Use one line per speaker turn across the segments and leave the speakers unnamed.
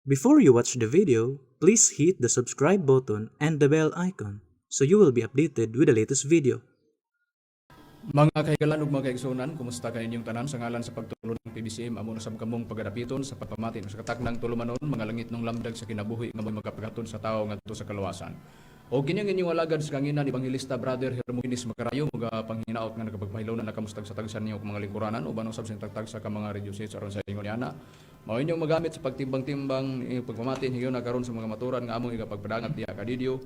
Before you watch the video, please hit the subscribe button and the bell icon so you will be updated with the latest video.
Mga kahigalan ug mga kaigsunan, kumusta kayo inyong tanan sa ngalan sa pagtulong ng PBCM amo na sab kamong pagadapiton sa pagpamatin sa kataknang tulumanon mga langit ng lamdag sa kinabuhi nga magapagaton sa tao ngadto sa kaluwasan. O kining inyong alagad sa kanginan Evangelista Brother Hermogenes Macarayo mga panghinaot nga nagapagpahilaw na nakamustag sa tagsan niyo mga lingkuranan uban usab sa tagtag sa mga radio sets aron sa ingon yana. Mao inyong magamit sa pagtimbang-timbang pagpamatin higayon na karon sa mga maturan nga among igapagpadangat diha ka video.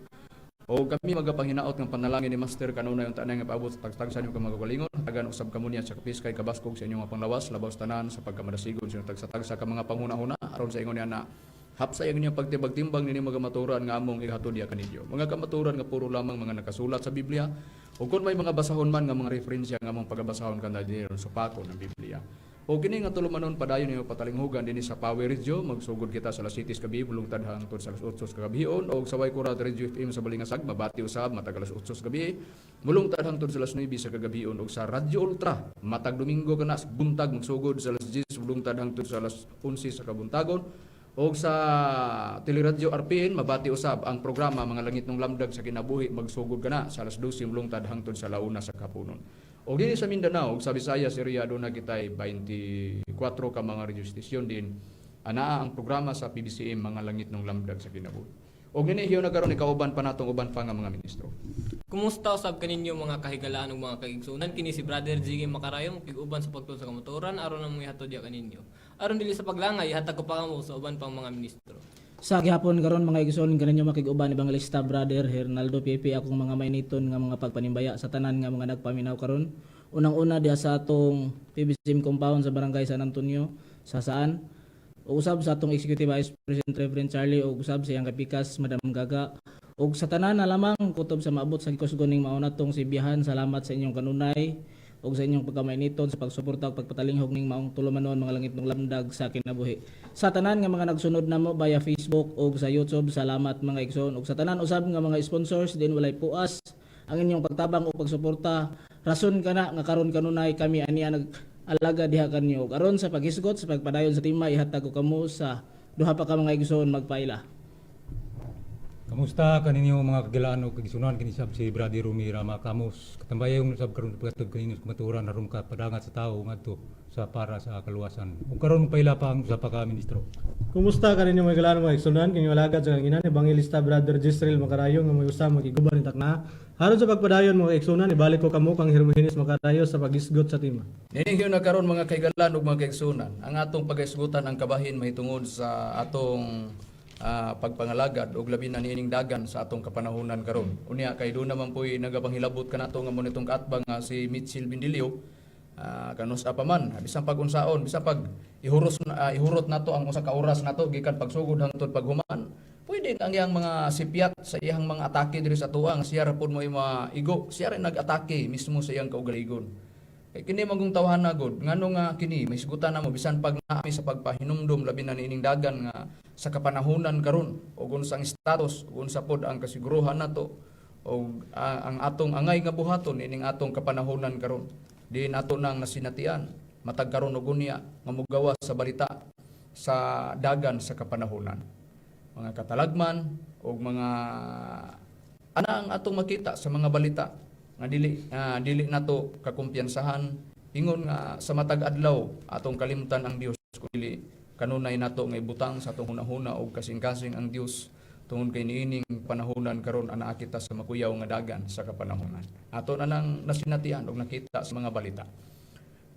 O kami magapanginaot ng panalangin ni Master kanunay yung tanay nga paabot sa tagtagsan yung kamagalingon tagan usab kamo niya sa kapis kay kabaskog sa inyong panglawas labaw tanan sa pagkamadasigon sa tagsa-tagsa ka mga panghuna-huna aron sa ingon na hapsa yung inyong pagtimbang-timbang nini mga maturan nga among ihatod diha kaninyo mga kamaturan nga puro lamang mga nakasulat sa Biblia o kung may mga basahon man nga mga referensya nga among pagabasahon kanila diha sa pako ng Biblia. O kini nga tulumanon padayon niyo patalinghugan dinhi sa Power Radio magsugod kita sa Las Cities kabi bulungtad hangtod sa Las 8 kagabion o sa Waykura Radio FM sa Balingasag mabati usab matag Las 8 gabi bulungtad hangtod sa Las 9 sa kagabion o sa Radio Ultra matag Domingo kana buntag magsugod sa Las 10 bulungtad hangtod sa Las 11 sa kabuntagon o sa Teleradio RPN mabati usab ang programa mga langit ng lamdag sa kinabuhi magsugod kana sa Las 12 bulungtad hangtod sa launa sa kapunon. O dili sa Mindanao, sa Visayas area do na kitay 24 ka mga radio station din. Anaa ang programa sa PBCM mga langit ng lamdag sa kinabuhi. O gini hiyo nagkaroon ikauban pa natong uban pa nga mga ministro.
Kumusta usab kaninyo mga kahigalaan ug mga kaigsunan kini si Brother Jiggy Macarayo kig-uban sa pagtul sa kamotoran aron ang ihatod ya kaninyo. Aron dili sa paglangay hatag ko pa kamo sa uban pang mga ministro.
Sa gihapon karon mga igsoon kaninyo makig-uban Evangelista Brother Hernaldo Pepe akong mga mainiton nga mga pagpanimbaya sa tanan nga mga nagpaminaw karon. Unang-una diha sa atong PBCM compound sa Barangay San Antonio sa saan usab sa atong Executive Vice President Reverend Charlie ug usab sa iyang kapikas Madam Gaga ug sa tanan na lamang kutob sa maabot sa gikusgon ning mauna tong sibihan. Salamat sa inyong kanunay ug sa inyong pagkamainiton sa pagsuporta ug pagpatalinghog ning maong tulumanon mga langit ng lamdag sa kinabuhi. Sa tanan nga mga nagsunod namo via Facebook ug sa YouTube, salamat mga igsoon ug sa tanan usab nga mga sponsors din walay puas ang inyong pagtabang o pagsuporta. Rason kana nga karon kanunay kami aniya nag-alaga diha kanyo. Karon sa paghisgot sa pagpadayon sa tima ihatag ko kamo sa duha pa ka mga igsoon magpaila.
Kamusta kaninyo mga kagilaan o kagisunan kini sab si Brady Romira Makamos katambayon sab karon pagtag kaninyo maturan aron ka padangat sa tao ngadto sa para sa kaluwasan. Ug karon paila pa ang usa pa ka ministro.
Kumusta kaninyo mga kagilaan mga igsunan kinyo alagad sa kanginan Evangelista Brother Jezreel Macarayo nga may usa magiguban ni takna. Haron sa pagpadayon mga igsunan ibalik ko kamo kang Hermogenes Macarayo sa paghisgot sa tima.
Niningyo na karon mga kaigalan ug mga kaigsunan ang atong pagaisgutan ang kabahin mahitungod sa atong pagpangalagad og labi na niining dagan sa atong kapanahunan karon. Unya kay do naman po'y nagapanghilabot kanato nga mo nitong kaatbang si Mitchell Bindilio kanus pa man bisan pag-unsaon bisan pag ihurot nato ang usa ka oras nato gikan pagsugod hangtod paghuman. Pwede ang iyang mga sipyat sa iyang mga atake diri sa tuang siya ra pud mo maigo siya rin nag-atake mismo sa iyang kaugaligon. Kini magong tawhan na god ngano nga kini may sigutan na mo bisan pag naami sa pagpahinumdum labi na niining dagan nga sa kapanahunan karon ug unsang status ug unsa pod ang kasiguruhan nato ug ang atong angay nga buhaton ining atong kapanahunan karon di nato nang nasinatian matag karon og unya nga mogawas sa balita sa dagan sa kapanahunan mga katalagman ug mga ana ang atong makita sa mga balita nga dili nato kakumpiyansahan ingon nga sa matag adlaw atong kalimtan ang Dios kun dili kanunay nato nga ibutang sa atong hunahuna og kasing-kasing ang Dios tungod kay niining panahonan karon ana kita sa makuyaw nga dagan sa kapanahonan ato na nang nasinatian og nakita sa mga balita.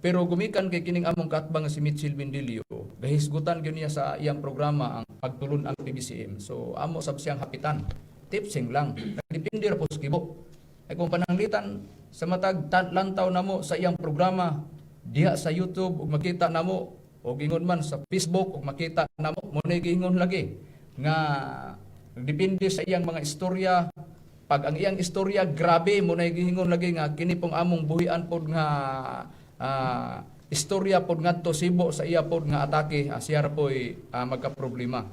Pero gumikan kay kining among kaatbang nga si Mitchell Bindilio gahisgutan gyud niya sa iyang programa ang pagtulon ang PBCM. So amo sab siyang hapitan tipsing lang nagdepende ra po sa kibo. Ay kung pananglitan sa matag lantaw namo sa iyang programa diha sa YouTube ug makita namo o gingon man sa Facebook ug makita namo mo na gingon lagi nga depende sa iyang mga istorya pag ang iyang istorya grabe mo na gingon lagi nga kini pong among buhian pod nga istorya pod ngadto sibo sa iya pod nga atake siya ra po'y magka-problema.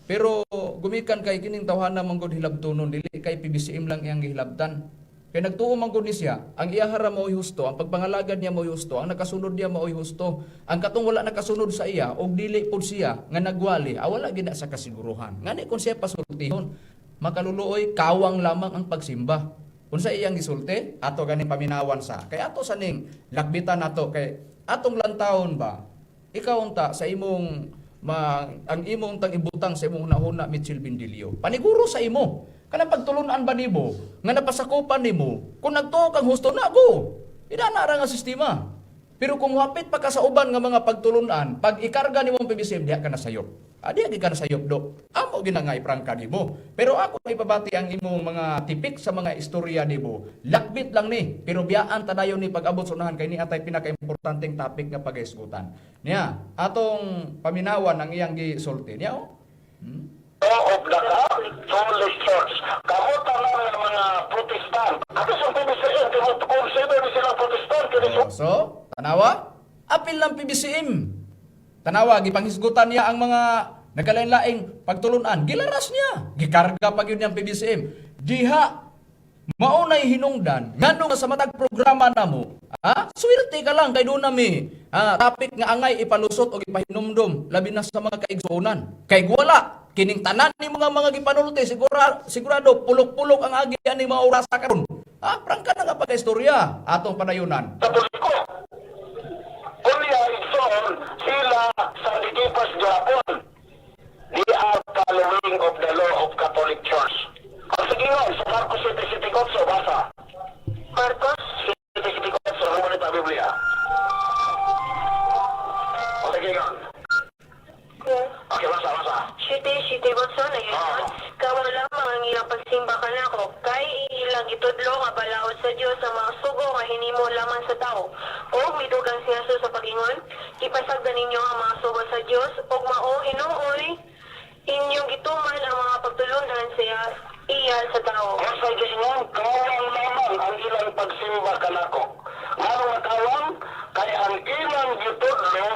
Pero gumikan kay kining tawhana man gud hilabtonon dili kay PBCM lang iyang gihilabtan. Kaya nagtuo man gud ni siya, ang iyahara mao'y husto, ang pagpangalagad niya mao'y husto, ang nakasunod niya mao'y husto. Ang katong wala nakasunod sa iya og dili pod siya nga nagwali, wala gina sa kasiguruhan. Ngani kung siya pasultihon, makaluluoy kawang lamang ang pagsimba. Kung sa iyang gisulti, ato ganing paminawan sa. Kay ato saning lakbitan nato kay atong lantawon ba? Ikaw unta sa imong ang imong tang ibutang sa imong hunahuna Mitchell Bindilio. Paniguro sa imo. Kanang pagtulunan ba nimo nga napasakupan nimo kung nagtuo kang husto na go. Ida na ra nga sistema. Pero kung hapit pa ka sa uban nga mga pagtulunan, pag ikarga nimo ang PBCM diha ka na sayop. Diha gi ka na sayop do. Amo ginangay prangka nimo. Pero ako ipabati ang imong mga tipik sa mga istorya nimo. Lakbit lang ni, pero biyaan tadayon ni pag-abot sa unahan kay ni atay pinaka-importanteng topic nga pagaisgutan. Niya, atong paminawan ang iyang gisulti niya oh.
Of the Catholic Church. Kamuta lang ng mga Protestant. At sa PBCM, consider sila Protestant.
So, tanawa, apil ng PBCM. Tanawa, gipanghisgutan niya ang mga nagkalain-laing pagtulunan. Gilaras niya. Gikarga pag yun niyang PBCM. Diha, maunay hinungdan. Ngano nga sa matag programa na mo, swerte ka lang kay doon nami. Topic nga angay ipalusot o ipahinumdum. Labi na sa mga kaigsuunan. Kay wala. Kining tanan ni mga gipanulti sigurado pulok-pulok ang agi ani mga oras karon. Prangka na nga pagka-istorya atong panayunan.
Katoliko. Kunya igsoon sila sa Dikipas Japon. They are following of the law of Catholic Church. Ang sige nga, sa Marcos 7:7 basa. Marcos 7:7 rumuli ta Biblia. O sige nga. Okay, basa.
Shite Watson na yun. Kamu lamang ang ilang pagsimba ka na ko. Kay ilang itudlo nga balaod sa Diyos sa mga sugo nga hinimo lamang sa tao. O midugang siya sa pagingon, ipasagdan ninyo ang mga sugo sa Diyos o mao hinuoy inyong gituman ang mga pagtulungan siya iya sa tao.
Sa gingon, kawang lamang ang ilang pagsimba ka na ko. Ngano nga kawang, kay ang ilang gitudlo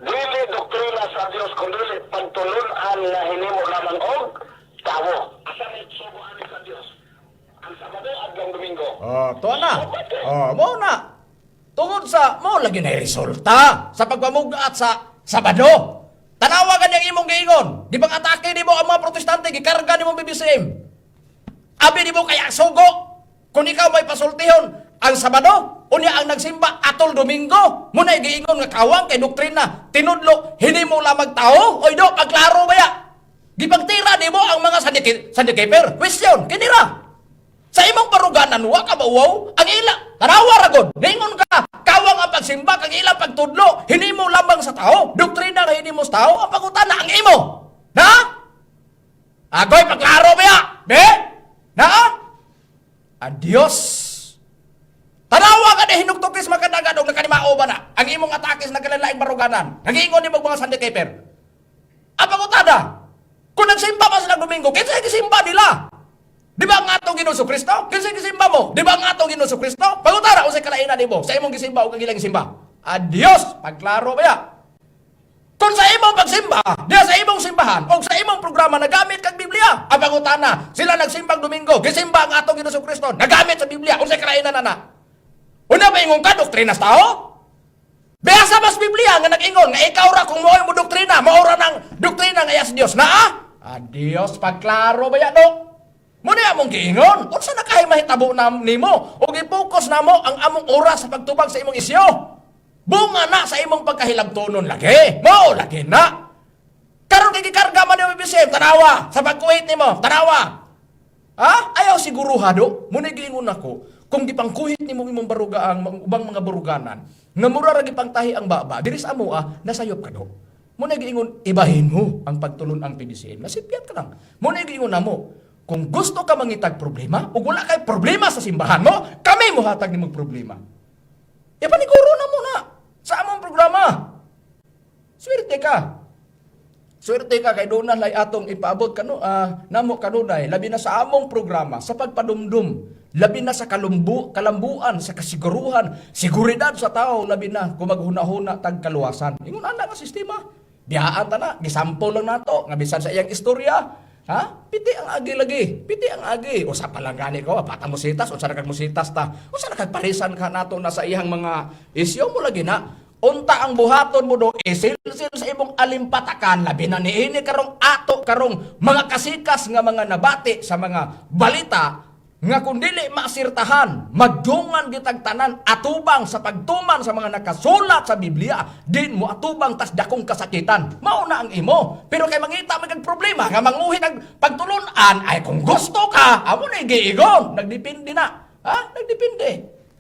dili doktrina sa Dios kundi pagtulunan na hinimo lamang og tawo. Asa may subuan sa Dios? Ang Sabado hanggang Domingo.
Tuwa na. Mo na. Tungod sa mo lagi na resulta sa pagpamugat sa Sabado. Tanawa ka niyang imong giingon. Di bang atake ni mo ang mga protestante gikarga ni mo BBCM. Abi ni mo kaya sugo. Kung ikaw may pasultihon ang Sabado, unya ang nagsimba atol Domingo, muna giingon nga kawang kay doktrina, tinudlo, hindi mo lamang tao, oy do, pagklaro ba ya? Gipagtira di mo ang mga sandikeper, question, kinira. Sa imong baruganan, wa ka ba wow? Ang ila, tanawa ragod, gingon ka, kawang ang pagsimba, kang ila pagtudlo, hindi mo lamang sa tao, doktrina nga hindi mo sa tao, ang pagutana ang imo. Na? Agoy, pagklaro ba ya? Be? Na? Adios. Tanawa ka na hinugtokis makadagan o nakanimao ba na? Ang imong atakis na kalalaing baruganan. Nag-iingon ni mga sandikeper. Apa ko tada? Kung nagsimba pa sila Domingo, kinsa gisimba nila? Di ba ang atong Ginoo Kristo? Kinsa gisimba mo? Di ba ang atong Ginoo Kristo? Pagutara usay kalainan nimo sa imong gisimba o kagilang gisimba. Adios, pagklaro ba ya? Kung sa imong pagsimba, diya sa imong simbahan o sa imong programa nagamit kag Biblia, ang pagutana, sila nagsimbang Domingo, gisimba ang atong Ginoo Kristo, nagamit sa Biblia, usay kalainan na. Una ba ingon ka, doktrina sa tao? Besa mas Biblia nga nag-ingon, nga ikaw ra kung mo'y mo doktrina, maura ng doktrina nga yas Diyos na Adios, pagklaro ba yan, no? Muna among giingon, unsa na kayo mahitabo na nimo, o gipokus na mo ang among oras sa pagtubag sa imong isyo. Bunga na sa imong pagkahilagtonon lagi. Mo, lagi na. Karon kay gikarga man ni BBCM, tanawa, sa pagkuwait nimo, tanawa. Ayaw siguro hado, muna giingon ako, kung gipangkuhit ni mong imong baruga ang ubang mga baruganan, nga mura ra gipangtahi ang baba, diri sa amo nasayop ka do. Muna giingon, ibahin mo ang pagtulon ang PBCM. Nasipyat ka lang. Muna giingon namo, kung gusto ka mangitag problema, ug wala kay problema sa simbahan mo, kami mo hatag nimong problema. Ipaniguro na mo na sa among programa. Swerte ka. Swerte ka kay doon na lay atong ipaabot kanu namo kanunay labi na sa among programa sa pagpadumdum. Labi na sa kalambuan, sa kasiguruhan, seguridad sa tao, labi na kung maghuna-huna tag kaluwasan. Ingon ana nga sistema. Biyaan ta na, gisample lang nato, nga bisan sa iyang istorya, Ha? Piti ang agi lagi. Piti ang agi. Usa pa lang gani ko, bata mo sitas, unsa na kag musitas ta. Unsa na kag parisan ka nato na sa iyang mga isyu mo lagi na. Unta ang buhaton mo do isilsil sa imong alimpatakan labi na niini karong ato karong mga kasikas nga mga nabati sa mga balita nga kung dili masirtahan, magdungan gitag tanan atubang sa pagtuman sa mga nakasulat sa Biblia, din mo atubang tas dakong kasakitan. Mauna ang imo. Pero kay mangita magag problema nga manguhi ng pagtulunan ay kung gusto ka, amo na giigon. Nagdepende na. Ha? Nagdepende.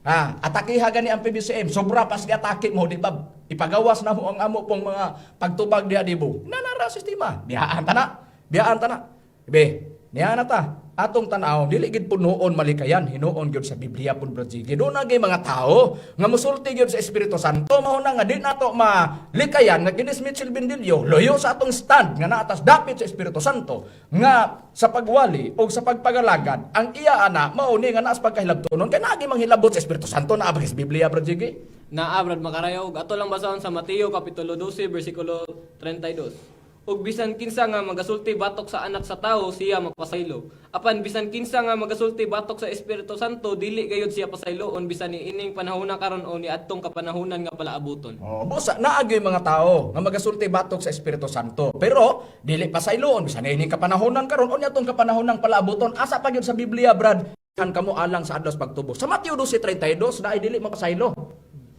Ha, atakiha gani ang PBCM. Sobra pas atake mo, di ba? Ipagawas na mo ang amo pong mga pagtubag diha dibo. Nanara sistema. Biyaan ta na. Biyaan ta na. Ibe, niya na ta. Atong tanaw, dili gid punoon malikayan, hinuon gyud sa Biblia pud brad Jiggy. Do na gay mga tao nga mosulti gyud sa Espiritu Santo, mao na nga di nato malikayan nga kinis Mitchell Bendilio, loyo sa atong stand nga naatas dapit sa Espiritu Santo nga sa pagwali o sa pagpagalagad ang iya ana mao ni nga naas pagkahilabtonon kay naagi manghilabot sa Espiritu Santo na abis Biblia brad Jiggy.
Naa Brad Makarayo, ato lang basahon sa Mateo kapitulo 12 bersikulo 32. Ug bisan kinsa nga magasulti batok sa anak sa tawo siya mapasaylo. Apan bisan kinsa nga magasulti batok sa Espiritu Santo dili gayud siya pasayloon bisan ni ining panahona karon o ni adtong kapanahunan nga palaabuton.
Oh, busa naagi mga tao nga magasulti batok sa Espiritu Santo. Pero dili pasayloon bisan ni ining kapanahunan karon o ni adtong kapanahonang palaabuton. Asa pa gyud sa Biblia brad kan kamo alang sa adlaw sa pagtubos. Sa Mateo 12:32 na dili mapasaylo.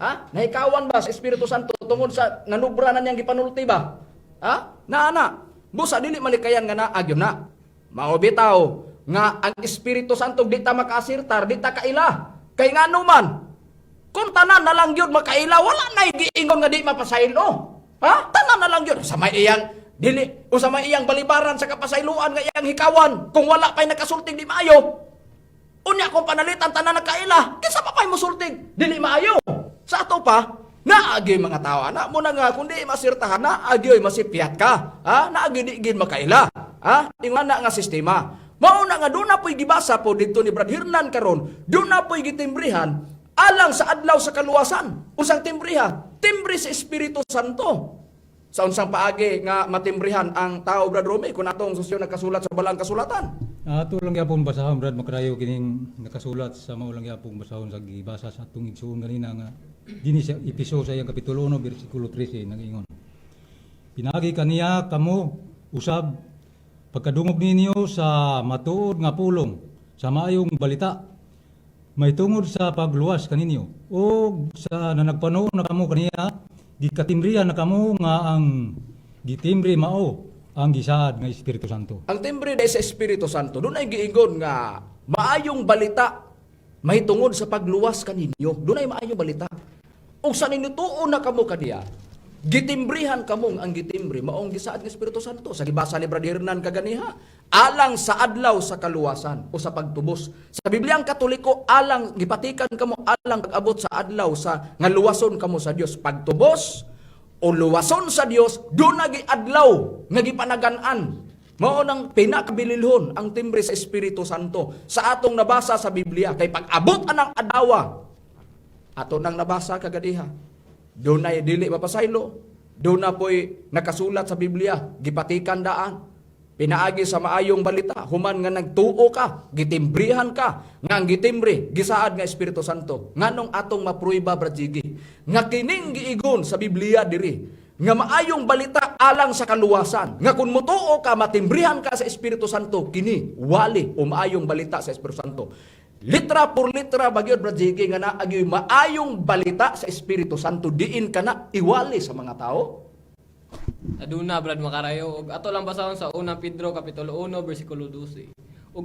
Ha? Nahikawan ba sa Espiritu Santo tungod sa nanubranan niyang gipanulti ba? Ha? Na. Busa dili malikayan nga naagyo na. Mao bitaw nga ang Espiritu Santo di ta makasirtar, di ta kaila. Kay ngano man kung tanan na lang gyud makaila, wala nay giingon nga di mapasaylo. Ha? Tanan na lang gyud sa may iyang dili o sa may iyang balibaran sa kapasayloan nga iyang hikawan kung wala pay nakasultig di maayo. Unya kung panalitan tanan nakaila, kinsa pa pay mosultig dili maayo. Sa ato pa naagi mga tao, na mo na nga, kung di masirtahan, naagi masipiyat ka. Ha? Naagi di gin makaila. Ha? Ingon na nga sistema. Mauna nga, doon na po'y gibasa po dito ni Brad Hernan karon, doon na po'y gitimbrihan, alang sa adlaw sa kaluwasan. Unsang timbrihan? Timbre sa Espiritu Santo. Sa unsang paagi nga matimbrihan ang tao, Brad Romy, kung atong susyo nagkasulat sa balang kasulatan.
Ato lang yapon basahon Brad Makarayo kining nakasulat sa mao lang yapon basahon sa gibasa sa atong igsoon ganina nga dinhi sa episode sa iyang kapitulo 1 bersikulo 13 nag-ingon. Pinagi kaniya kamo usab pagkadungog ninyo sa matuod nga pulong sa maayong balita may tungod sa pagluwas kaninyo o sa nanagpanahon na kamo kaniya gikatimbrihan na kamo nga ang gitimbre mao ang gisaad nga Espiritu Santo.
Ang timbre dahil sa Espiritu Santo, doon ay giingon nga maayong balita mahitungod sa pagluwas kaninyo. Doon ay maayong balita. O sa ninyo tuon na kamo kaniya, gitimbrihan kamong ang gitimbre, maong gisaad ng Espiritu Santo. Sa gibasa ni Brother Hernan kaganiha, alang sa adlaw sa kaluwasan o sa pagtubos. Sa Bibliang Katoliko, alang, gipatikan kamo alang pag-abot sa adlaw sa nga luwason kamo sa Dios. Pagtubos, o luwason sa Dios, doon nagi-adlaw, nagipanagan-an. Mao nang pinakabililhon ang timbre sa Espiritu Santo sa atong nabasa sa Biblia. Kay pag-abot anang adawa, ato nang nabasa kagadiha. Doon na dili mapasaylo. Doon na po'y nakasulat sa Biblia, gipatikan daan. Pinaagi sa maayong balita, human nga nagtuo ka, gitimbrihan ka, nga ang gitimbre, gisaad nga Espiritu Santo. Nganong atong mapruiba, Brad Jiggy, nga kining giigon sa Biblia diri, nga maayong balita alang sa kaluwasan, nga kung mutuo ka, matimbrihan ka sa Espiritu Santo, kini, wali o maayong balita sa Espiritu Santo. Litra por litra, bagyod, Brad Jiggy, nga naagyoy maayong balita sa Espiritu Santo, diin ka na iwali sa mga tao.
Aduna Brad Makarayo, ug ato lang basahon sa 1 Pedro kapitulo 1 bersikulo 12. Ug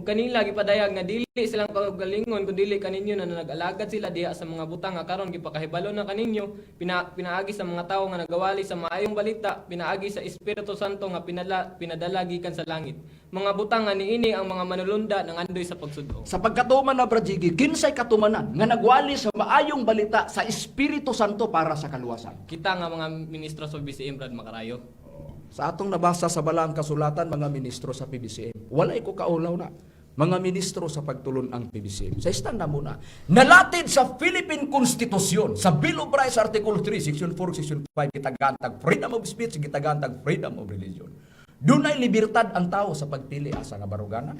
kanila gipadayag nga dili silang pagalingon kun dili kaninyo na nag-alagad sila diha sa mga butang nga karon gipakahibalo na kaninyo pinaagi sa mga tawo nga nagawali sa maayong balita, pinaagi sa Espiritu Santo nga pinadala gikan sa langit. Mga butang nga niini ang mga manulunda nang andoy sa pagsudlo.
Sa pagkatuman na Brad Jiggy, kinsay katumanan nga nagwali sa maayong balita sa Espiritu Santo para sa kaluwasan.
Kita nga mga ministro sa BCM Brad Makarayo.
Sa atong nabasa sa balang kasulatan, mga ministro sa PBCM, walay ko kaulaw na. Mga ministro sa pagtulon ang PBCM. Sa istanda muna, nalatid sa Philippine Constitution, sa Bill of Rights Article 3, Section 4, Section 5, gitagantag freedom of speech, gitagantag freedom of religion. Dunay libertad ang tao sa pagpili asa nga baruganan.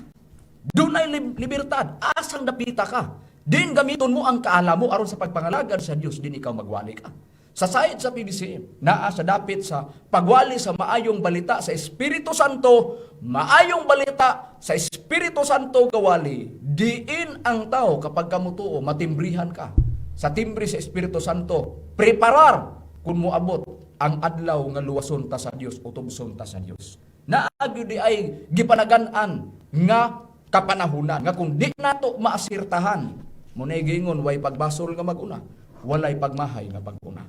Dunay libertad, asang dapita ka. Din gamiton mo ang kaala mo aron sa pagpangalagad sa Dios, din ikaw magwali ka. Sa sayad sa PBCM, naa sa dapit sa pagwali sa maayong balita sa Espiritu Santo, maayong balita sa Espiritu Santo kawali, diin ang tao kapag kamutuo, matimbrihan ka. Sa timbre sa Espiritu Santo, preparar kung moabot ang adlaw nga luwason ta sa Dios, utubson ta sa Dios. Naagyo di ay gipanagan-an nga kapanahunan, nga kung di nato maasirtahan, munay gingon, way pagbasol nga maguna, walay pagmahay nga paguna.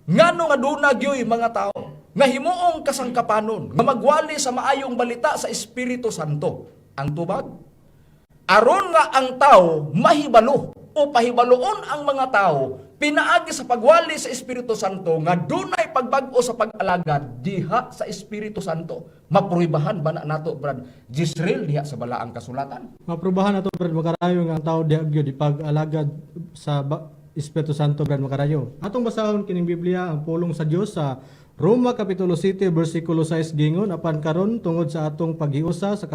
Ngano nga dunagyoy mga tao, nga himuong kasangkapanon, nga magwali sa maayong balita sa Espiritu Santo. Ang tubag, aron nga ang tao mahibalo o pahibaloon ang mga tao, pinaagi sa pagwali sa Espiritu Santo, nga dunay pagbag-o sa pag-alagad diha sa Espiritu Santo. Mapruibahan ba na nato, Brad Jisrael, diha sa balaang kasulatan?
Maprubahan nato Brad Makarayo nga ang tao diagyo di pag-alagad sa Espiritu Santo, Brad Makarayo. Atong basahon kining Biblia ang pulong sa Dios sa Roma Kapitulo 7 versikulo 6 gingon, apan karon tungod sa atong paghiusa sa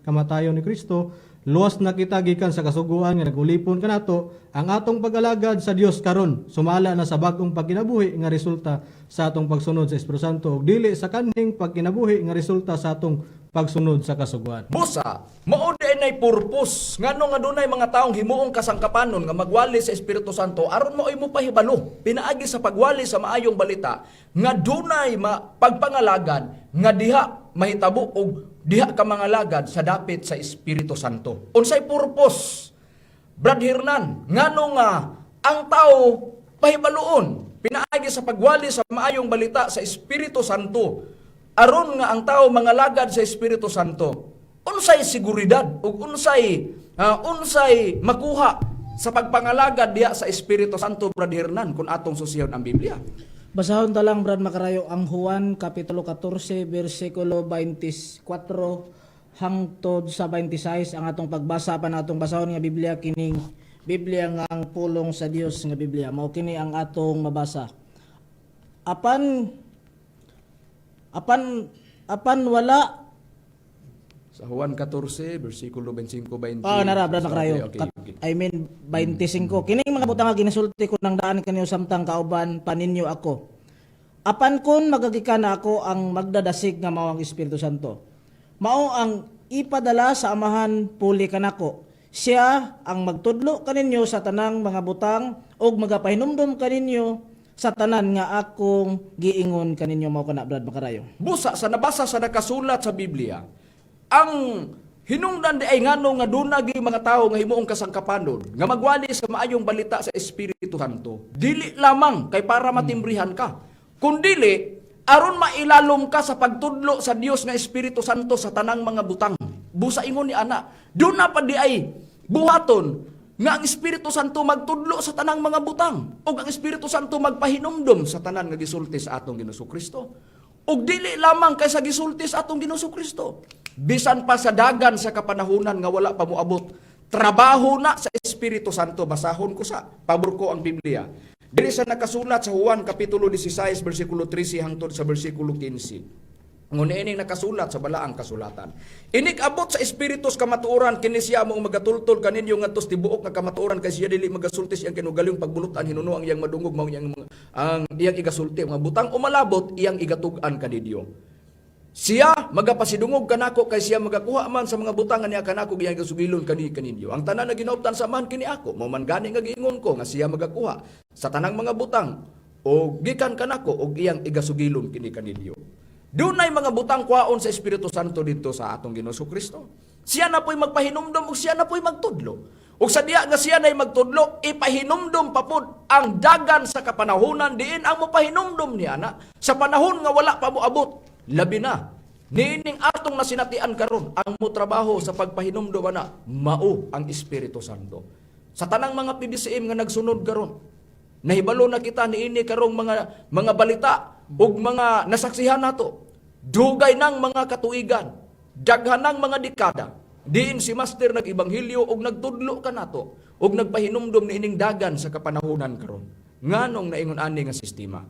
kamatayon ni Kristo, luwas na kita gikan sa kasuguan nga nagulipon kanato ang atong pag-alagad sa Dios karon, sumala na sa bag-ong pagkinabuhi nga resulta sa atong pagsunod sa Espiritu Santo ug dili sa kanhing pagkinabuhi nga resulta sa atong pagsunod sa kasuguan.
Busa, mao di nay purpose ngano nga dunay mga taong himuong kasangkapanon nga magwali sa Espiritu Santo aron maoy mo pahibalo pinaagi sa pagwali sa maayong balita nga dunay pagpangalagad nga diha mahitabo og diha ka mangalagad sa dapit sa Espiritu Santo. Unsay purpose? Brad Hernan, ngano nga ang tao pahibaloon pinaagi sa pagwali sa maayong balita sa Espiritu Santo aron nga ang tao mangalagad sa Espiritu Santo. Unsay seguridad ug unsay makuha sa pagpangalagad diha sa Espiritu Santo, Brad Hernan, kung atong susihon ang Biblia?
Basahon ta lang Brad Makarayo ang Juan Kapitulo 14 versikulo 24 hangtod sa 26 ang atong pagbasa pa natong basahon nga Biblia kining Biblia nga ang pulong sa Dios nga Biblia. Mao kini ang atong mabasa. Apan wala
Sa Juan 14 versikulo 25-20.
nara Brad Makarayo.
Okay.
25. Kining mga butang nga ginasulti ko nang daan kanyo samtang kauban paninyo ako. Apan kun magagikan na ako ang magdadasig nga mao ang Espiritu Santo. Mao ang ipadala sa amahan puli kanako. Siya ang magtudlo kaninyo sa tanang mga butang ug magapahinumdum kaninyo sa tanan nga akong giingon kaninyo mao kana Brad Makarayo.
Busa sa nabasa sa nakasulat sa Biblia, ang hinungdan di ay ngano nga dunagi mga tao nga himuong kasangkapanon nga magwali sa maayong balita sa Espiritu Santo. Dili lamang kay para matimbrihan ka, kundili aron mailalom ka sa pagtudlo sa Dios nga Espiritu Santo sa tanang mga butang. Busa ingon ni ana, doon na pa di ay buhaton nga ang Espiritu Santo magtudlo sa tanang mga butang o ang Espiritu Santo magpahinumdom sa tanan nga gisulti sa atong Ginoong Kristo. Ug dili lamang kay sa gisulti sa atong Ginoong Kristo, bisan pa sa dagan sa kapanahunan nga wala pa moabot, trabaho na sa Espiritu Santo. Basahon ko sa pabor ko ang Biblia. Dili sa nakasulat sa Juan Kapitulo 16 versikulo 13 hangtod sa versikulo 15. Ngun ining nakasulat sa balaang kasulatan. Inig abot sa espiritus kamatuoran kini siya mong magatultol kaninyo ngadtos tibuok nga kamatuoran kay siya dili magasulti siyang kinugaling pagbulutan hinuno ang iyang madungog mao ang iyang igasulti mga butang umalabot iyang igatug-an kanidyo. Siya magapasidungog kanako kay siya magakuha man sa mga butang niya kanako iyang igasugilon kaninyo. Ang tanan na ginauptan sa man kini ako mao man gani nga giingon ko nga siya magakuha sa tanang mga butang o gikan kanako og iyang igasugilon kini kaninyo. Dunay mga butang kwaon sa Espiritu Santo dito sa atong Ginoong Kristo. Siya na po'y magpahinumdom ug siya na po'y magtudlo. Ug sa diya nga siya na'y magtudlo, ipahinumdom pa pod ang dagan sa kapanahunan diin ang mopahinumdom niya na sa panahon nga wala pa moabot. Labi na. Niining atong nasinatian karon ang mo trabaho sa pagpahinumdom na mao ang Espiritu Santo. Sa tanang mga PBCM nga nagsunod karon, nahibalo na kita niini karong mga balita ug mga nasaksihan nato. Dugay ng mga katuigan, daghan ng mga dekada, diin si Master nag-ibanghilyo ug nagtudlo ka nato ug nagpahinumdom niining dagan sa kapanahunan karon. Nganong naingon ani nga sistema.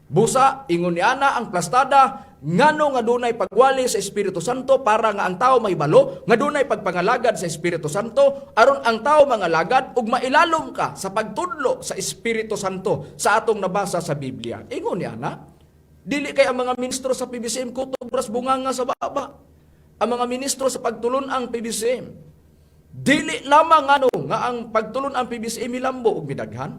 Busa ingon ni ana ang plastada ngano nga dunay pagwali sa Espiritu Santo para nga ang tao mahibalo nga dunay pagpangalagad sa Espiritu Santo aron ang tao mangalagad ug mailalom ka sa pagtudlo sa Espiritu Santo sa atong nabasa sa Biblia. Ingon ni ana, dili kay ang mga ministro sa PBCM kutob ras bunganga sa baba. Ang mga ministro sa pagtulon ang PBCM, dili lamang ano nga ang pagtulon ang PBCM milambo ug midaghan.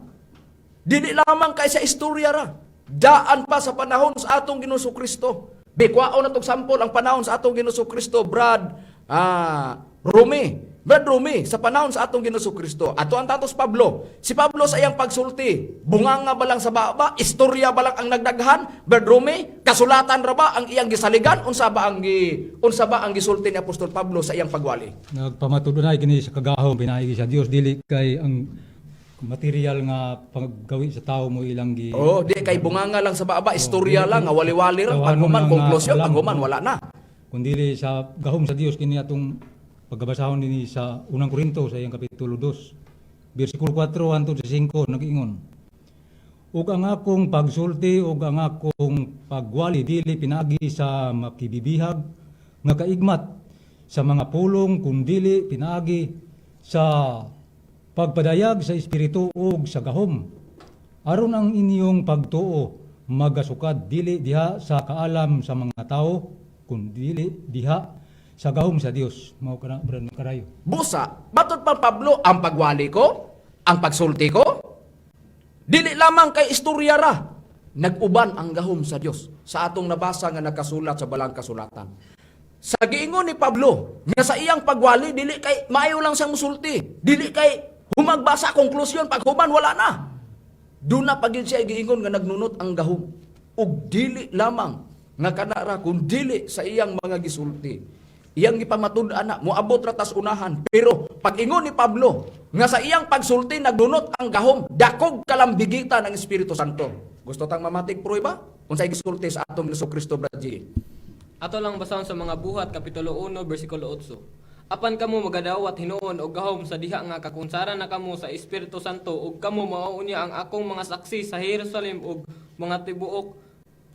Dili lamang kay sa istorya ra. Daan pa sa panahon sa atong Ginoong Kristo. Bikwaon na tong sampol ang panahon sa atong Ginoong Kristo, Brad Rumi, sa panahon sa atong Ginoong Kristo. Ato ang tatos Pablo. Si Pablo sa iyang pagsulti, bunganga ba lang sa baba, istorya ba lang ang nagdaghan, Brad Rumi, kasulatan ra ba ang iyang gisaligan, unsa ba ang gisulti ni Apostol Pablo sa iyang pagwali?
Nagpamatud-unay kini sa kagahom pinaagi sa Dios, dili kay ang material nga paggawi sa tao mo ilang gi.
Oh, di kay bunganga lang sa baba, istorya lang, nga wali-wali ra, paghuman konklusyon, paghuman wala na.
Kundi sa gahom sa Dios kini atong pagkabasahon dinhi sa unang Korinto sa iyang kapitulo 2, bersikulo 4 hangtod sa 5 nag-ingon. Ug ang akong pagsulti ug ang akong pagwali dili pinagi sa makibibihag nga kaigmat sa mga pulong kundi pinagi sa pagpadayag sa espiritu ug sa gahom. Aron ang inyong pagtuo magasukad dili diha sa kaalam sa mga tao kundi diha sa gahom sa Dios. Mao kana brad makarayo.
Busa, batot pa Pablo ang pagwali ko, ang pagsulti ko, dili lamang kay istorya ra, nag-uban ang gahom sa Dios sa atong nabasa nga nakasulat sa balang kasulatan. Sa giingon ni Pablo nga sa iyang pagwali dili kay maayo lang siyang musulti, dili kay humagbasa konklusyon paghuman wala na. Doon na pagin siya giingon nga nagnunot ang gahom ug dili lamang nga kanara kun dili sa iyang mga gisulti. Iyang gipamatud-an na, moabot ra tas unahan. Pero pag-ingon ni Pablo, nga sa iyang pagsulti, naglunot ang gahom, dakog kalambigita ng Espiritu Santo. Gusto tang mamatig prueba? Kung sa'y gisulti sa atong Yesu Kristo, Bradji.
Ato lang basahon sa mga buhat, Kapitulo 1, versikulo 8. Apan kamo magadawat hinuon o gahom sa diha nga kakunsaran na kamo sa Espiritu Santo ug kamo mauunya ang akong mga saksi sa Jerusalem ug mga tibuok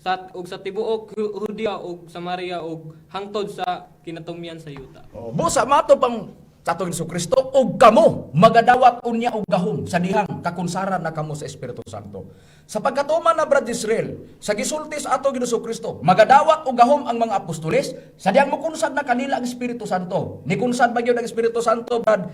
sa tibuok Judea ug Samaria ug hangtod sa kinatumyan sa yuta.
Busa mato pang sa atong Hesus Kristo ug kamo magadawat unya og gahom sa dihang kakunsaran na kamo sa Espiritu Santo. Sa pagkatuman na Brad Israel, sa gisulti sa atong Hesus Kristo, magadawat og gahom ang mga apostoles sa dihang mokunsad na kanila ang Espiritu Santo. Ni kunsad ba gyud ang Espiritu Santo Brad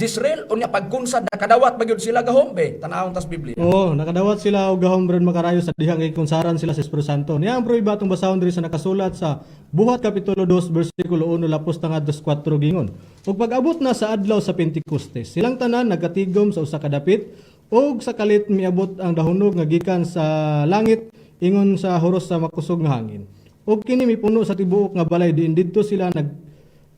Israel unya pagkunsad nakadawat ba gyud sila gahom be tanawon tas Biblia.
Oo, nakadawat sila og gahom brad makarayo sa dihang ikunsaran sila sa Espiritu Santo. Niya ang prueba atong basahon diri sa nakasulat sa Buhat Kapitulo 2 versikulo 1 lapos tangad 4 gingon. Ug pag-abot na sa adlaw sa Pentecostes, silang tanan nagatigom sa usa ka dapit ug sa kalit miabot ang dahunog nga gikan sa langit ingon sa huros sa makusog nga hangin. Ug kini mipuno sa tibuok nga balay diin didto sila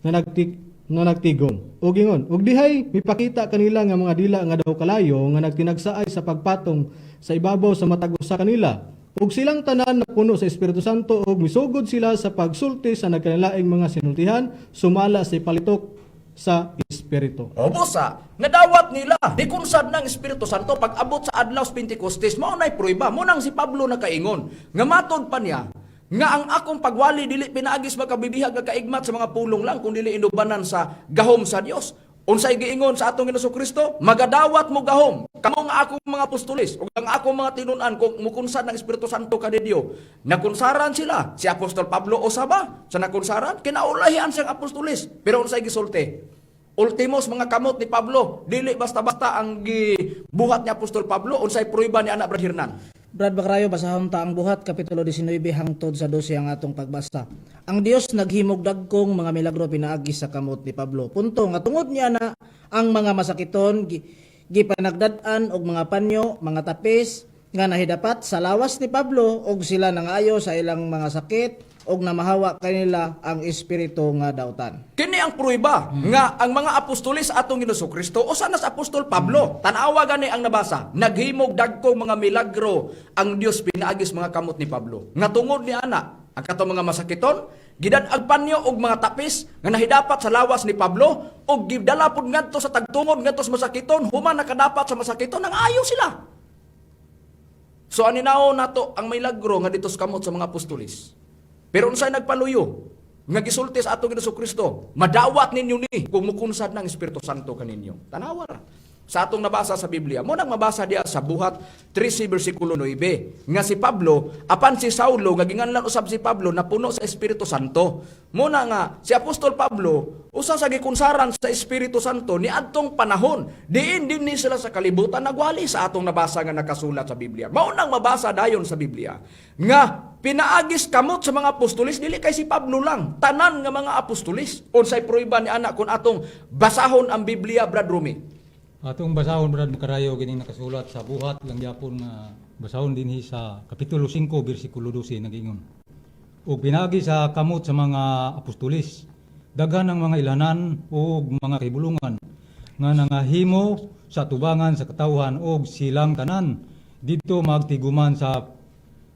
nagtigom. Ug ingon, ug dihay mipakita kanila nga mga dila nga daw kalayo nga nagtinagsaay sa pagpatong sa ibabaw sa matag usa kanila. Ug silang tanan napuno sa Espiritu Santo ug misugod sila sa pagsulti sa nagkanilaing mga sinultihan sumala sa palitok sa Espiritu.
Busa, nadawat nila di kunsad ng Espiritu Santo pag abot sa adlaw sa Pentecostes mao nay prueba mo nang si Pablo nakaingon nga matod pa niya nga ang akong pagwali dili pinaagis makabibihag nga kaigmat sa mga pulong lang kun dili inubanan sa gahom sa Dios. Unsay giingon sa atong Hesus Kristo, magadawat mo gahom kamo nga akong mga apostoles ug ang akong mga tinun-an kung mukunsad ng Espiritu Santo kadidyo. Nakunsaran sila si Apostol Pablo usaba sa nakunsaran kinaulahian siyang apostoles. Pero unsay gisulti? Ultimos mga kamot ni Pablo, dili basta-basta ang gibuhat ni Apostol Pablo, unsay prueba ni anak Brad Hernan.
Brad Bacrayo, basahon ta ang buhat, Kapitulo 19 hangtod sa 12 ang atong pagbasa. Ang Dios naghimog dagkong mga milagro pinaagi sa kamot ni Pablo. Punto, nga tungod niya na ang mga masakiton, gipanagdad-an og mga panyo, mga tapis, nga nahidapat sa lawas ni Pablo, og sila nangayo sa ilang mga sakit, og namahawa kanila ang espiritu nga dautan.
Kini ang prueba nga ang mga apostoles atong Hesus Kristo o sana sa apostol Pablo tan-awa gani ang nabasa naghimog dagkong mga milagro ang Dios pinaagis mga kamot ni Pablo nga tungod ni ana ang katong mga masakiton gidan-ag panyo og mga tapis nga nahidapat sa lawas ni Pablo og gidala pud ngadto sa tagtungod ngadto sa masakiton human nakadapat sa masakiton nang ayo sila. So aninaw nato ang milagro nga dito sa kamot sa mga apostoles. Pero unsay nagpaluyo nga gisulti sa atong Ginoong Kristo, madawat ninyo ni kung mukunsad ng Espiritu Santo kaninyo. Tanawa ra. Sa atong nabasa sa Biblia, mo nang mabasa diya sa buhat 13 versikulo 9 nga si Pablo apan si Saulo nga ginganlan usab si Pablo napuno sa Espiritu Santo. Muna nga si Apostol Pablo usa sa gikunsaran sa Espiritu Santo ni adtong panahon diin din ni sila sa kalibutan nagwali sa atong nabasa nga nakasulat sa Biblia. Mao nang mabasa dayon sa Biblia nga pinaagis kamot sa mga apostolis dili kay si Pablo lang, tanan nga mga apostolis. Unsay prueba ni ana kun atong basahon ang Biblia, Brad Rumi?
Atong basahon brad makarayo kining nakasulat sa buhat lang gyapon nga basahon dinhi sa kapitulo 5 bersikulo 12 nagingon. Ug pinagi sa kamot sa mga apostolis, daghan ang mga ilanan ug mga kibulungan nga nangahimo sa tubangan sa katawhan ug silang tanan didto magtiguman sa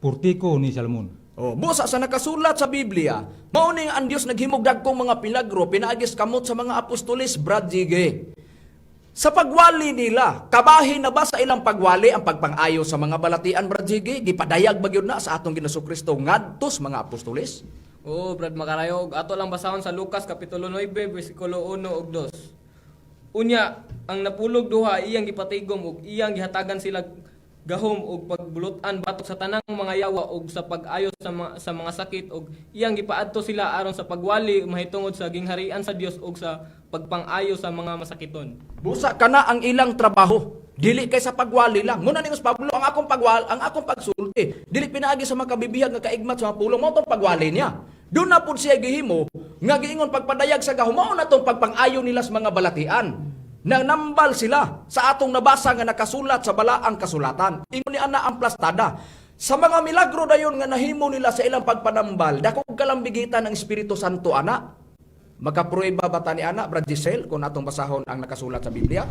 portiko ni Salmon.
Busa sa nakasulat sa Biblia, mao ni ang Dios naghimog dagkong mga pilagro pinaagis kamot sa mga apostolis, Brad Jige. Sa pagwali nila, kabahin na ba sa ilang pagwali ang pagpangayo sa mga balatian, Brad Jige? Gipadayag ba gyud na sa atong Ginoong Kristo ngadto sa mga apostolis?
Oo, Brad Makarayo, ato lang basahon sa Lucas kapitulo 9 bersikulo 1 ug 2. Unya, ang napulog duha iyang gipatigom ug iyang gihatagan sila gahom ug pagbulutan batok sa tanang mga yawa ug sa pag-ayo sa mga sakit ug iyang gipaadto sila aron sa pagwali mahitungod sa gingharian sa Dios ug sa pagpang-ayo sa mga masakiton.
Busa kana ang ilang trabaho. Dili kay sa pagwali lang. Muna ni Pablo ang akong pagsulti. Dili pinaagi sa mga kabibihag nga kaigmat sa mga pulong mao tong pagwali niya. Doon na pud siya gihimo nga giingon pagpadayag sa gahom mao na tong pagpang-ayo nila sa mga balatian. Nanambal sila sa atong nabasa nga nakasulat sa balaang kasulatan. Ingon ni ana ang plastada. Sa mga milagro dayon nga nahimo nila sa ilang pagpanambal, dakong kalambigitan ng Espiritu Santo ana. Makaprueba ba ta ni ana, Brad Giselle, kung atong basahon ang nakasulat sa Biblia?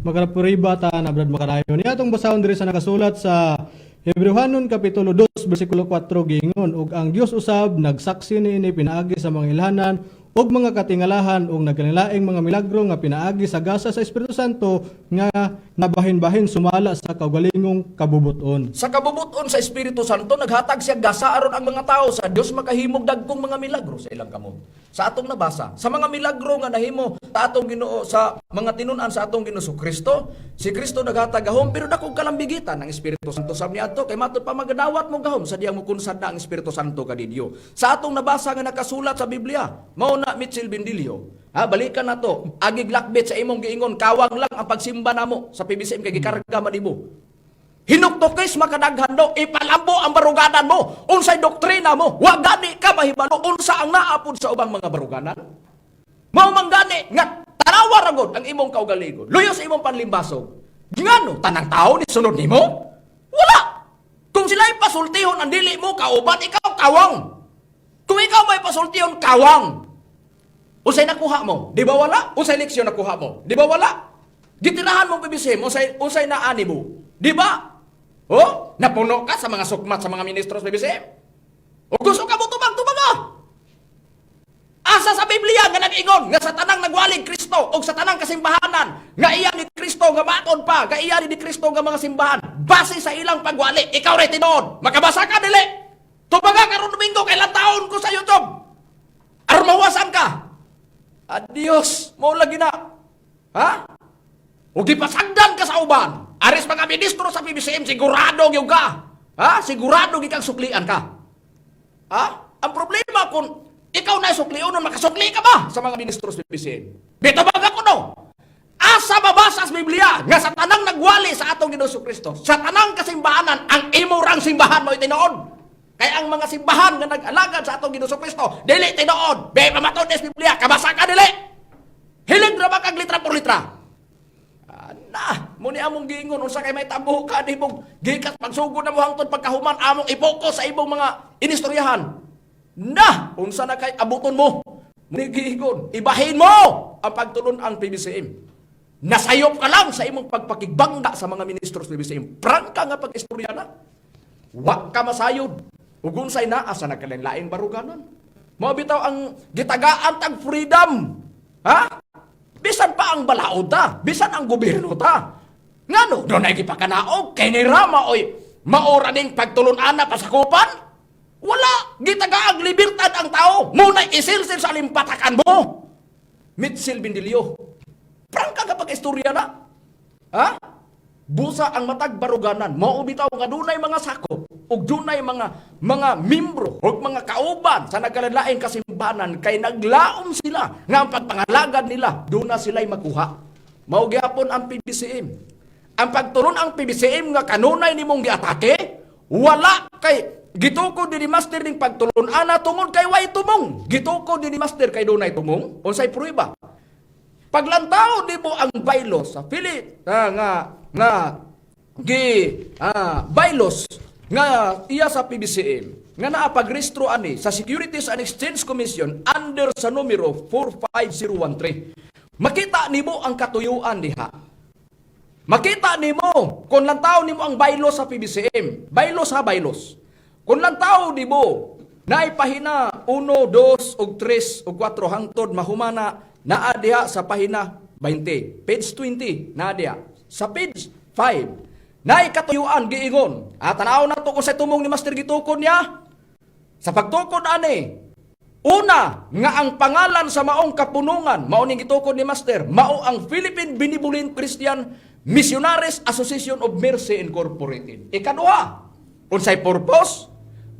Magkapuriba ta na Brad Makarayo. Ni atong basahon diri sa nakasulat sa Hebrehanon kapitulo 2 bersikulo 4 gingon ug ang Dios usab nagsaksi niini pinaagi sa mga ilhanan ug mga katingalahan ug nagkanilaing mga milagro nga pinaagi sa gasa sa Espiritu Santo nga nabahin-bahin sumala sa kaugalingong kabubuton.
Sa kabubuton sa Espiritu Santo naghatag siya gasa aron ang mga tao sa Dios makahimog dagkong mga milagro sa ilang kamot. Sa atong nabasa, sa mga milagro nga nahimo sa atong Ginoo sa mga tinun-an sa atong Ginoong Kristo, si Kristo naghatag gahom pero dakong kalambigitan ng Espiritu Santo sa niadto kay matud pa magadawat mo gahom sa diyang mukunsad na ang Espiritu Santo kadidyo. Sa atong nabasa nga nakasulat sa Biblia, mao na Mitchell Bendilio. Balikan na to. Agig lakbit sa imong giingon, kawang lang ang pagsimba namo sa PBCM kay gikarga manibo. Hinuktukis makadaghan do, ipalambo ang baruganan mo. Unsay doktrina mo, wa gani ka mahibalo unsa ang naapod sa ubang mga baruganan. Mao man gani nga tanawa ra gud ang imong kaugalingon. Luyo sa imong panlimbasog. Ngano tanang tao ni sunod nimo? Wala. Kung sila ipasultihon ang dili mo kauban, ikaw kawang. Kung ikaw may pasultihon kawang. Unsay nakuha mo? Di ba wala? Unsay leksyon nakuha mo? Di ba wala? Gitirahan mo PBC, unsay naani mo? Di ba? Oh, napuno ka sa mga sukmat sa mga ministro sa PBC? O gusto ka mo tubag-tubag Asa sa Biblia nga nag-ingon nga sa tanang nagwalig Kristo o sa tanang kasimbahanan nga iya ni Kristo nga maton pa, nga iya ni Kristo nga mga simbahan base sa ilang pagwali. Ikaw rin tinuod. Makabasa ka dili. Tubaga karon Domingo kailan taon ko sa YouTube. Aron mawasan ka. Adios, mo lagi na. Ha? O gipasagdan ka sa uban. Aris mga ministro sa PBCM, sigurado gyud ka. Ha? Sigurado gyud kang suklian ka. Ha? Ang problema kung ikaw na suklion, makasukli ka ba sa mga ministro sa PBCM? Bito ba ko no? Asa mabasa sa Biblia nga sa tanang nagwali sa atong Ginoong Kristo, sa tanang kasimbahanan, ang imurang simbahan mo itinoon. Kaya ang mga simbahan nga nag-alagad sa atong Ginoong Kristo, dili tinoon. Be mamatod sa Biblia, kabasa ka dili. Hilig ra ba kag litra por litra? Muni among giingon unsa kay may tabo ka di mong gikas pagsugod na mo hangtod pagkahuman among ipokus sa imong mga inistoryahan. Unsa na kay abuton mo? Muni giingon, ibahin mo ang pagtulon ang PBCM. Nasayop ka lang sa imong pagpakigbangda sa mga ministro sa PBCM. Prangka nga pag-istoryana. Wa ka masayod. Ug unsay naa sa nagkalain-laing baruganan. Mao bitaw ang gitagaan tag freedom. Ha? Bisan pa ang balaod ta, bisan ang gobyerno ta. Ngano, doon ay gipakanaog, kay ni Rama, oy, maura ding pagtulon-ana pasakupan? Wala! Gitagaag libertad ang tao. Muna isilsil sa limpatakan mo. Mitsil Bindilio. Prangka kapag istorya na. Ha? Busa ang matag baruganan. Maubitaw nga dunay mga sakop. Ug dunay mga membro ug mga kauban sa nagkalalaing kasimbahanan kay naglaom sila nga ang pagpangalagad nila doon na sila'y makuha. Mao gyapon ang PBCM. Ang pagturon ang PBCM nga kanunay nimong giatake, wala kay gitukod ni master ning pagtulon ana tungod kay way tumong. Gitukod ni master kay dunay tumong unsay prueba. Paglantaw nimo ang bylaws sa bylaws nga iya sa PBCM nga naapag-rehistro ani sa Securities and Exchange Commission under sa numero 45013. Makita nimo ang katuyuan diha. Makita nimo kung lantaw nimo ang bylaws sa PBCM. Bylaws. Kung lantaw nimo naipahina 1, 2 ug 3 ug 4 hangtod mahumana naa diha sa pahina 20. Page 20 naa diha. Sa page 5 nay katuyuan giingon. Tanaw na to kung sa tumong ni Master gitukod niya. Sa pagtukod ani, una nga ang pangalan sa maong kapunungan, mao ning gitukod ni Master, mao ang Philippine Benevolent Christian Missionaries Association of Mercy Incorporated. Ikaduha, unsay purpose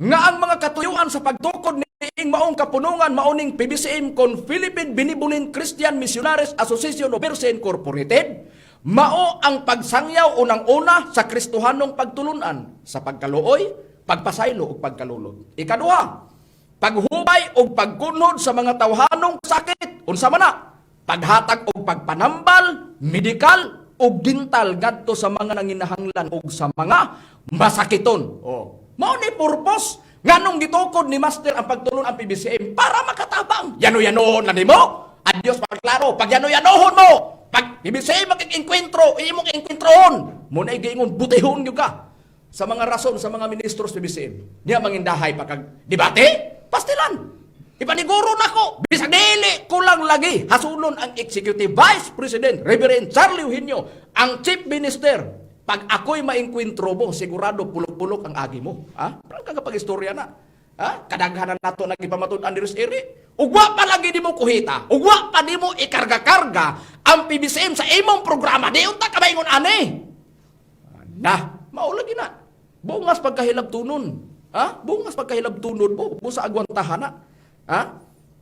nga ang mga katuyuan sa pagtukod ning maong kapunungan mao ning PBCM kon Philippine Benevolent Christian Missionaries Association of Mercy Incorporated. Mao ang pagsangyaw unang-una sa Kristohanong pagtulunan sa pagkaluoy, pagpasaylo ug pagkalulod. Ikaduha, paghubay ug pagkunhod sa mga tawhanong sakit unsa man na, paghatag og pagpanambal, medikal ug dental ngadto sa mga nanginahanglan ug sa mga masakiton. Mao ni purpose nganong gitukod ni Master ang pagtulon ang PBCM para makatabang. Yano-yanohon na nimo. Adios pagklaro, pag yano-yanohon mo. Pag PBCM makik-enkwentro, imong enkwentron. Muna giingon butihon gyud ka sa mga rason sa mga ministros PBCM. Niya mangindahay pa kag debate, pastilan. Ipaniguro nako, bisag dili ko lang lagi hasulon ang Executive Vice President Reverend Charlie Eugenio, ang Chief Minister. Pag ako'y maengkwentro mo, sigurado pulok-pulok ang agi mo. Parang kagapag istorya na. Kadaghanan nato nagipamatun ang diris iri. Ugwa pa lagi di mo kuhita. Ugwa pa di mo ikarga-karga ang PBCM sa imong programa. Di unta ka maingon ani. Maulagi na. Bungas pagkahilab tunon. Bungas pagkahilab tunon mo. Busa agwantahan na.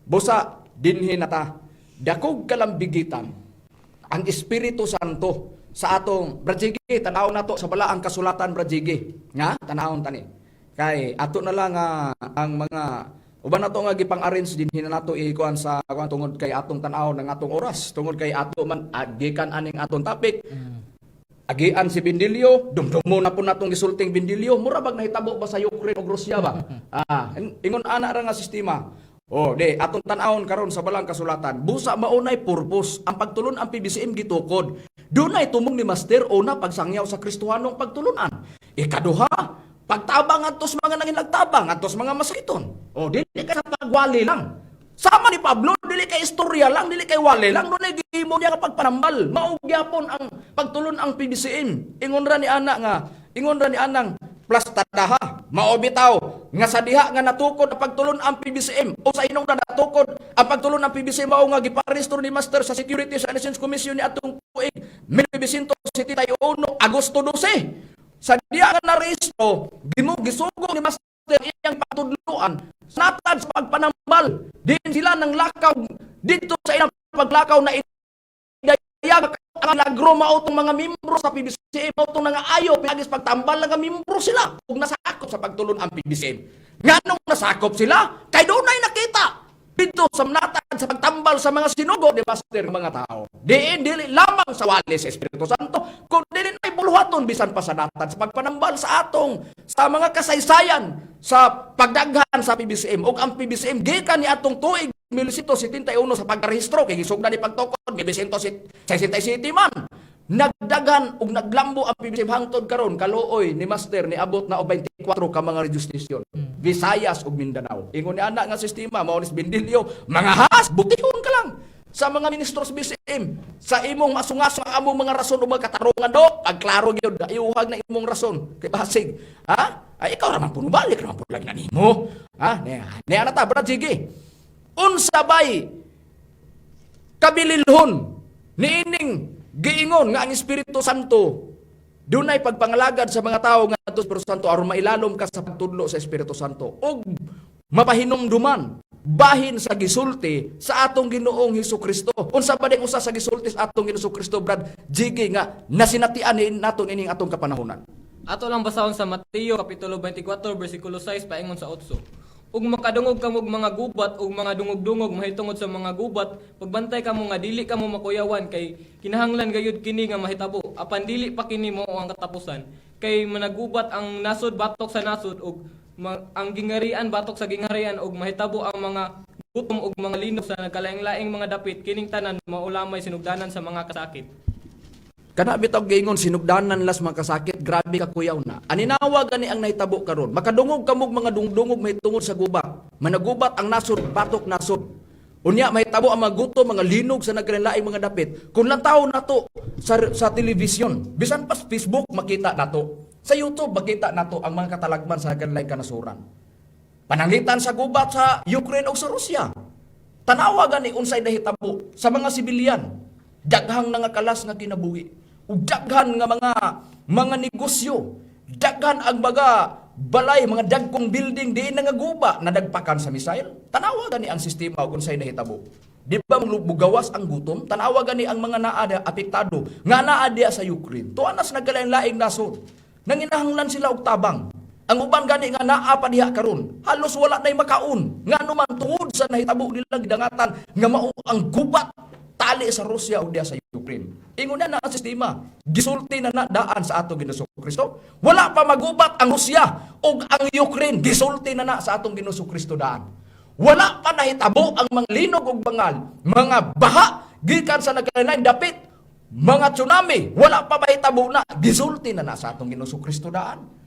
Busa dinhi na ta. Dakog kalambigitan ang Espiritu Santo sa atong Brajigi. Tanaw na to sa balaang kasulatan Brajigi. Tanawon tani. Kay ato na lang ang mga uban nato nga gipang-arrange din nato ikuan sa tungod kay atong tan-aw ng atong oras, tungod kay ato man agikan aning atong topic. Agian si Bindilio, dumdumo na po natong gisulting Bindilio, mura bag nahitabo ba sa Ukraine o Russia ba? Ingon ana ra nga sistema. Atong tan-awon karon sa balang kasulatan, busa maunay purpose ang pagtulon ang PBCM gitukod. Dunay tumong ni Master una pagsangyaw sa Kristohanong pagtulunan. Ikaduha, pagtabang atos mga nanginagtabang, atos mga masakiton. Dili ka sa pagwali lang. Sama ni Pablo, dili kay istorya lang, dili kay wali lang, doon ay gimo niya kapag panambal. Maugyapon ang pagtulon ang PBCM. Ingon ra ni anang plastadaha, maobitaw, nga sa diha nga natukod ang pagtulon ang PBCM. O sa inong na natukod ang pagtulon ang PBCM, mao nga giparehistro ni Master sa Securities and Exchange Commission ni atong tuig 1971, Agosto 12. Sa diya nga narehistro, gisugong ni Master iyang patudluan sa natad sa pagpanambal. Din sila nang lakaw dito sa ilang paglakaw na idayag ang lagro mautong mga membro sa PBCM, mautong nangaayo pinagis pagtambal nga membro sila ug nasakop sa pagtulon ang PBCM. Nganong nasakop sila? Kay dunay nakita dito sa natad sa pagtambal sa mga sinugo ni Master mga tao. Dili lamang sa wali sa Espiritu Santo, kundi ay buluhaton bisan pa sa natad sa pagpanambal sa mga kasaysayan sa pagdaghan sa PBCM ug ang PBCM gikan ni atong tuig 1971 sa pagkarehistro kay gisugdan ni pagtukod 1967 man. Nagdagan ug naglambo ang PBCM hangtod karon kaluoy ni Master ni abot na og 24 ka mga radio station. Visayas ug Mindanao. Ingon ni ana nga sistema mao ni Bindilio, mga has butihon ka lang sa mga ministros BCM sa imong masungasong among mga rason ug mga katarungan do pagklaro gyud iuhag na imong rason kay basig Ay ikaw raman puno balik raman puno lagi na nimo. Ha? Niya na ta, Brad, sige. Unsa bay kabililhon niining giingon nga ang Espiritu Santo dunay pagpangalagad sa mga tao nga ato Espiritu Santo aron mailalom ka sa pagtudlo sa Espiritu Santo ug mapahinumduman bahin sa gisulti sa atong Ginoong Hesukristo. Unsa ba ding usa sa gisulti sa atong Ginoong Hesukristo, Brad Jiggy, nga nasinatian ni naton ining atong kapanahonan?
Ato lang basahon sa Mateo kapitulo 24 bersikulo 6 paingon sa 8. Ug makadungog ka mog mga gubat ug mga dungog-dungog mahitungod sa mga gubat, pagbantay ka mo nga dili ka mo makuyawan kay kinahanglan gayud kini nga mahitabo. Apan dili pa kini mo ang katapusan. Kay managubat ang nasod batok sa nasod ug ang gingarian batok sa gingarian ug mahitabo ang mga gutom ug mga linog sa nagkalaing-laing mga dapit kining tanan maulamay sinugdanan sa mga kasakit.
Kana bitaw giingon sinugdanan las makasakit, grabe ka kuyaw na. Aninawa gani ang nahitabo karon. Makadungog kamog mga dungdungog mahitungod sa gubat. Managubat ang nasod, batok nasod. Unya mahitabo ang mga gutom, mga linog sa nagkalaing mga dapit. Kung lang tao nato sa telebisyon, bisan pa sa Facebook makita nato. Sa YouTube makita nato ang mga katalagman sa nagkalaing kanasuran. Pananglitan sa gubat sa Ukraine o sa Rusya. Tanawa gani unsay nahitabo sa mga sibilyan. Daghang nga kalas nga kinabuhi. Ug daghan nga mga negosyo, daghan ang mga balay, mga dagkong building di na nga guba na dagpakan sa misail. Tanawa gani ang sistema ug unsay nahitabo. Di ba mugawas ang gutom? Tanawa gani ang mga naa apektado nga naa diya sa Ukraine. Tuanas nagkalain-laing nasod. Nanginahanglan sila og tabang. Ang uban gani nga naa pa diha karon, halos wala nay makaon. Ngano man tungod sa nahitabo nila gidangatan nga mao ang gubat tali sa Russia o diya sa Ukraine. Ingon na ang sistema, gisulti na daan sa atong Ginoong Kristo. Wala pa magubat ang Russia o ang Ukraine, gisulti na sa atong Ginoong Kristo daan. Wala pa nahitabo ang mga linog o mga baha, gikan sa nagkalain dapit, mga tsunami, wala pa mahitabo na, gisulti na sa atong Ginoong Kristo daan.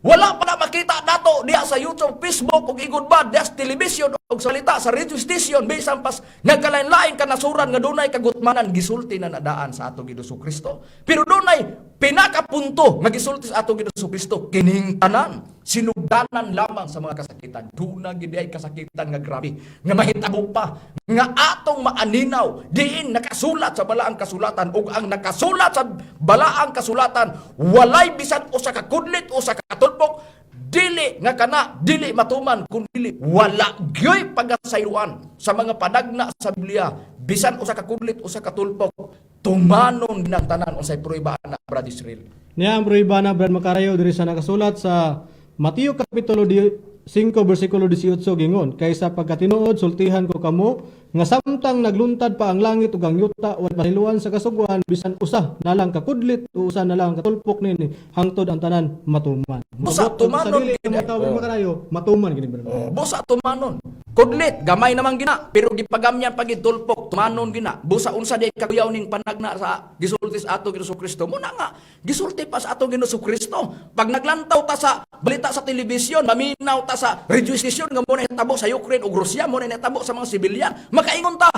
Wala pa na makita nato diya sa YouTube, Facebook, ug igod ba diya sa television ug salita sa radio station bisan pas nagkalain-lain kanasuran nga dunay kagutmanan gisulti na nadaan sa atong Ginoong Kristo. Pero dunay pinakapunto nga gisulti sa atong Ginoong Kristo kining tanan sinugdanan lamang sa mga kasakitan. Duna gid ay kasakitan nga grabe nga mahitabo pa nga atong maaninaw diin nakasulat sa balaang kasulatan ug ang nakasulat sa balaang kasulatan walay bisan usa ka kudlit o sa katulpok dili nga kana dili matuman kun dili wala gyoy pagasayloan sa mga padagna sa Biblia bisan usa ka kudlit o sa katulpok tumanon ginang tanan unsay prueba na Brad Israel.
Niya ang prueba na Brad Macarayo diri sa nakasulat sa Mateo kapitulo 5 bersikulo 18 gingon, kaysa pagkatinuod sultihan ko kamo nga samtang nagluntad pa ang langit ug ang yuta wala pahiluan sa kasugwan bisan usa na lang kakudlit o usa na lang katulpok nini hangtod ang tanan matuman.
Busa tumanon
gid Macarayo, matuman gini Brad.
Busa tumanon. Kudlit gamay naman gina pero gipagamyan pagid tulpok tumanon gina. Busa unsa di kakuyaw ning panagna sa gisulti sa ato Ginoong Kristo. Muna nga gisulti pa sa ato Ginoong Kristo. Pag naglantaw ta sa balita sa telebisyon, maminaw ta sa radio station nga mo na hitabo sa Ukraine ug Russia, mo na hitabo sa mga sibilyan, makaingon ta.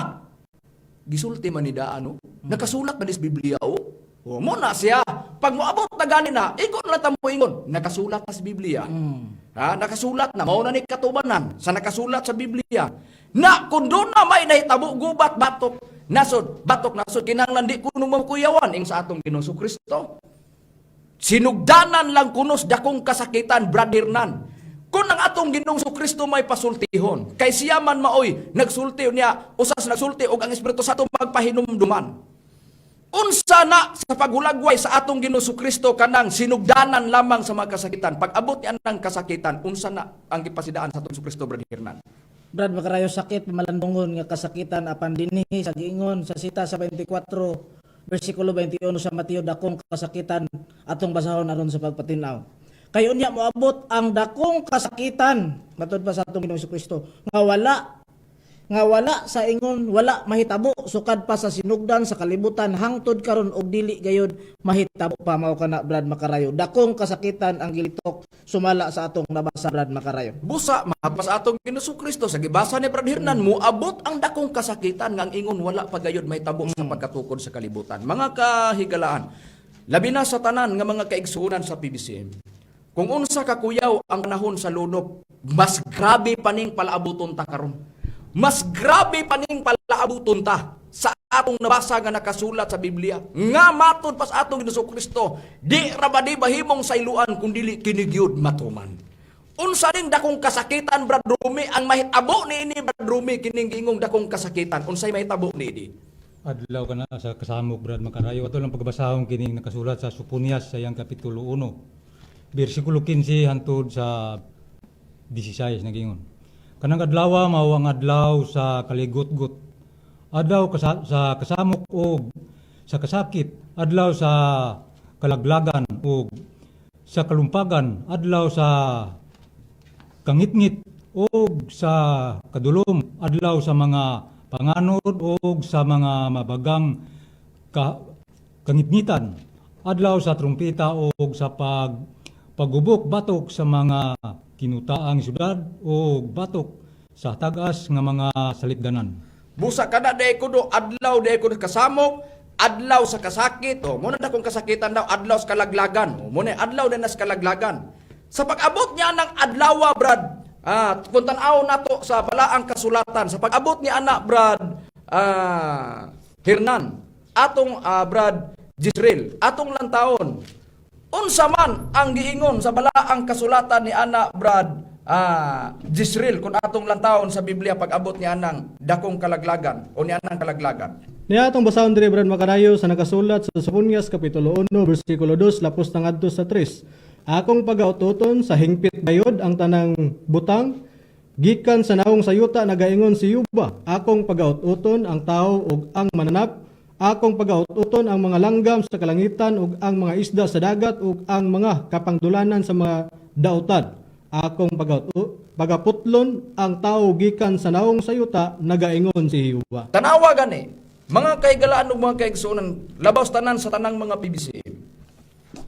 Gisulti man ni daan, nakasulat man sa Biblia o mo na siya. Pag moabot na gani na, ikon lang ta mo ingon, nakasulat na sa Biblia. Ha, nakasulat na, mao na ni katubanan sa nakasulat sa Biblia. Na kung doon na may nahitabo gubat batok nasod, kinahanglan di kuno makuyawan ing sa atong Ginoong Kristo. Sinugdanan lang kunos dakong kasakitan, Brad Hernan. Kung ang atong Ginoong Kristo may pasultihon, kay siya man maoy nagsulti niya, usas nagsulti og ang Espiritu Santo magpahinumduman. Unsa na sa paghulagway sa atong Ginoong Kristo kanang sinugdanan lamang sa mga kasakitan. Pag abot yan ng kasakitan, unsa na ang gipasidaan sa atong Kristo, Brad Hernan?
Brad Macarayo, sakit malandungon nga kasakitan apan dinhi sa giingon sa sita sa 24 bersikulo 21 sa Mateo, dakong kasakitan atong basahon aron sa pagpatinaw. Kayo niya moabot ang dakong kasakitan matud pa sa atong Ginoong Kristo nga wala sa ingon wala mahitabo sukad pa sa sinugdan sa kalibutan hangtod karon og dili gayud mahitabo pa mao kana Brad Macarayo. Dakong kasakitan ang gilitok sumala sa atong nabasa Brad Macarayo.
Busa mapas atong Ginoong Kristo sa gibasa ni Brad Hernan moabot ang dakong kasakitan nga ang ingon wala pa gayud mahitabo sa pagkatukod sa kalibutan. Mga kahigalaan, labi na sa tanan nga mga kaigsuonan sa PBCM. Kung unsa ka kuyaw ang panahon sa lunop, mas grabe paning palaabuton ta karon. Mas grabe paning palaabuton ta sa atong nabasa nga nakasulat sa Biblia. Nga matod pas atong Ginoong Kristo, di ra ba di bahimong sayluan kundi kini gyud matuman. Unsa ning dakong kasakitan Brad Rumi ang mahitabo niini Brad Rumi kining giingong dakong kasakitan. Unsay mahitabo niini?
Adlaw ka na sa kasamok Brad Makarayo. Ato lang pagbasahon kining nakasulat sa Soponias sa iyang kapitulo 1. Bersikulo 15 hantod sa 16 nagingon. Kanang adlaw mao ang adlaw sa kaligot-got. Adlaw sa kasamok o sa kasakit, adlaw sa kalaglagan o sa kalumpagan, adlaw sa kangitngit o sa kadulom, adlaw sa mga panganod o sa mga mabagang kangitngitan, adlaw sa trumpeta o sa pagubok batok sa mga kinutaang syudad o batok sa tagas nga mga salitdanan.
Busa kada day ko do adlaw day ko kasamok, adlaw sa kasakit, o muna na kung kasakitan daw, adlaw sa kalaglagan, o muna adlaw din na sa kalaglagan. Sa pag-abot niya ng adlaw, Brad, kung tanaw nato sa balaang kasulatan, sa pag-abot ni anak Brad Hernan, atong Brad Jisrael, atong lang taon, unsa man ang giingon sa balaang kasulatan ni anak Brad Jisrael kung atong lantawon sa Biblia pag-abot ni anang dakong kalaglagan o ni anang kalaglagan.
Niya atong basahon diri Brad Makarayo sa nakasulat sa Soponias kapitulo 1 bersikulo 2 lapos na ngadto sa 3. Akong pagautoton sa hingpit bayod ang tanang butang gikan sa naong sayuta nagaingon si Yuba. Akong pagautoton ang tao ug ang mananap. Akong pagautoton ang mga langgam sa kalangitan ug ang mga isda sa dagat ug ang mga kapangdulanan sa mga dautan. Akong pagaputlon ang tao gikan sa naong sayuta nagaingon si Yuba.
Tanawa gani, mga kaigalaan ug mga kaigsunan, labaw tanan sa tanang mga PBCM.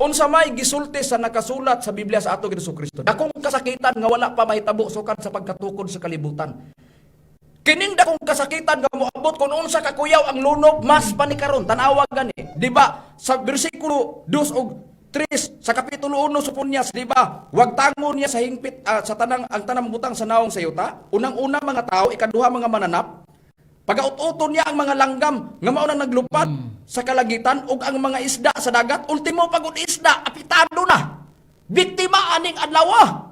Unsa may gisulti sa nakasulat sa Biblia sa ato Ginoong Kristo. Dakong kasakitan nga wala pa mahitabo sukat sa pagkatukod sa kalibutan. Kining dakong kasakitan nga moabot kung unsa ka kuyaw ang lunok mas panikaron. Tanawa gani, di ba? Sa bersikulo 2 ug 3 sa kapitulo 1 Soponias, di ba? Wag tangon niya sa hingpit sa ang tanang butang sa naong sayuta. Unang-una mga tao, ikaduha mga mananap. Pagaut-uton niya ang mga langgam nga mao nang naglupad sa kalagitan ug ang mga isda sa dagat. Ultimo pagud isda apitado na. Biktima aning adlaw.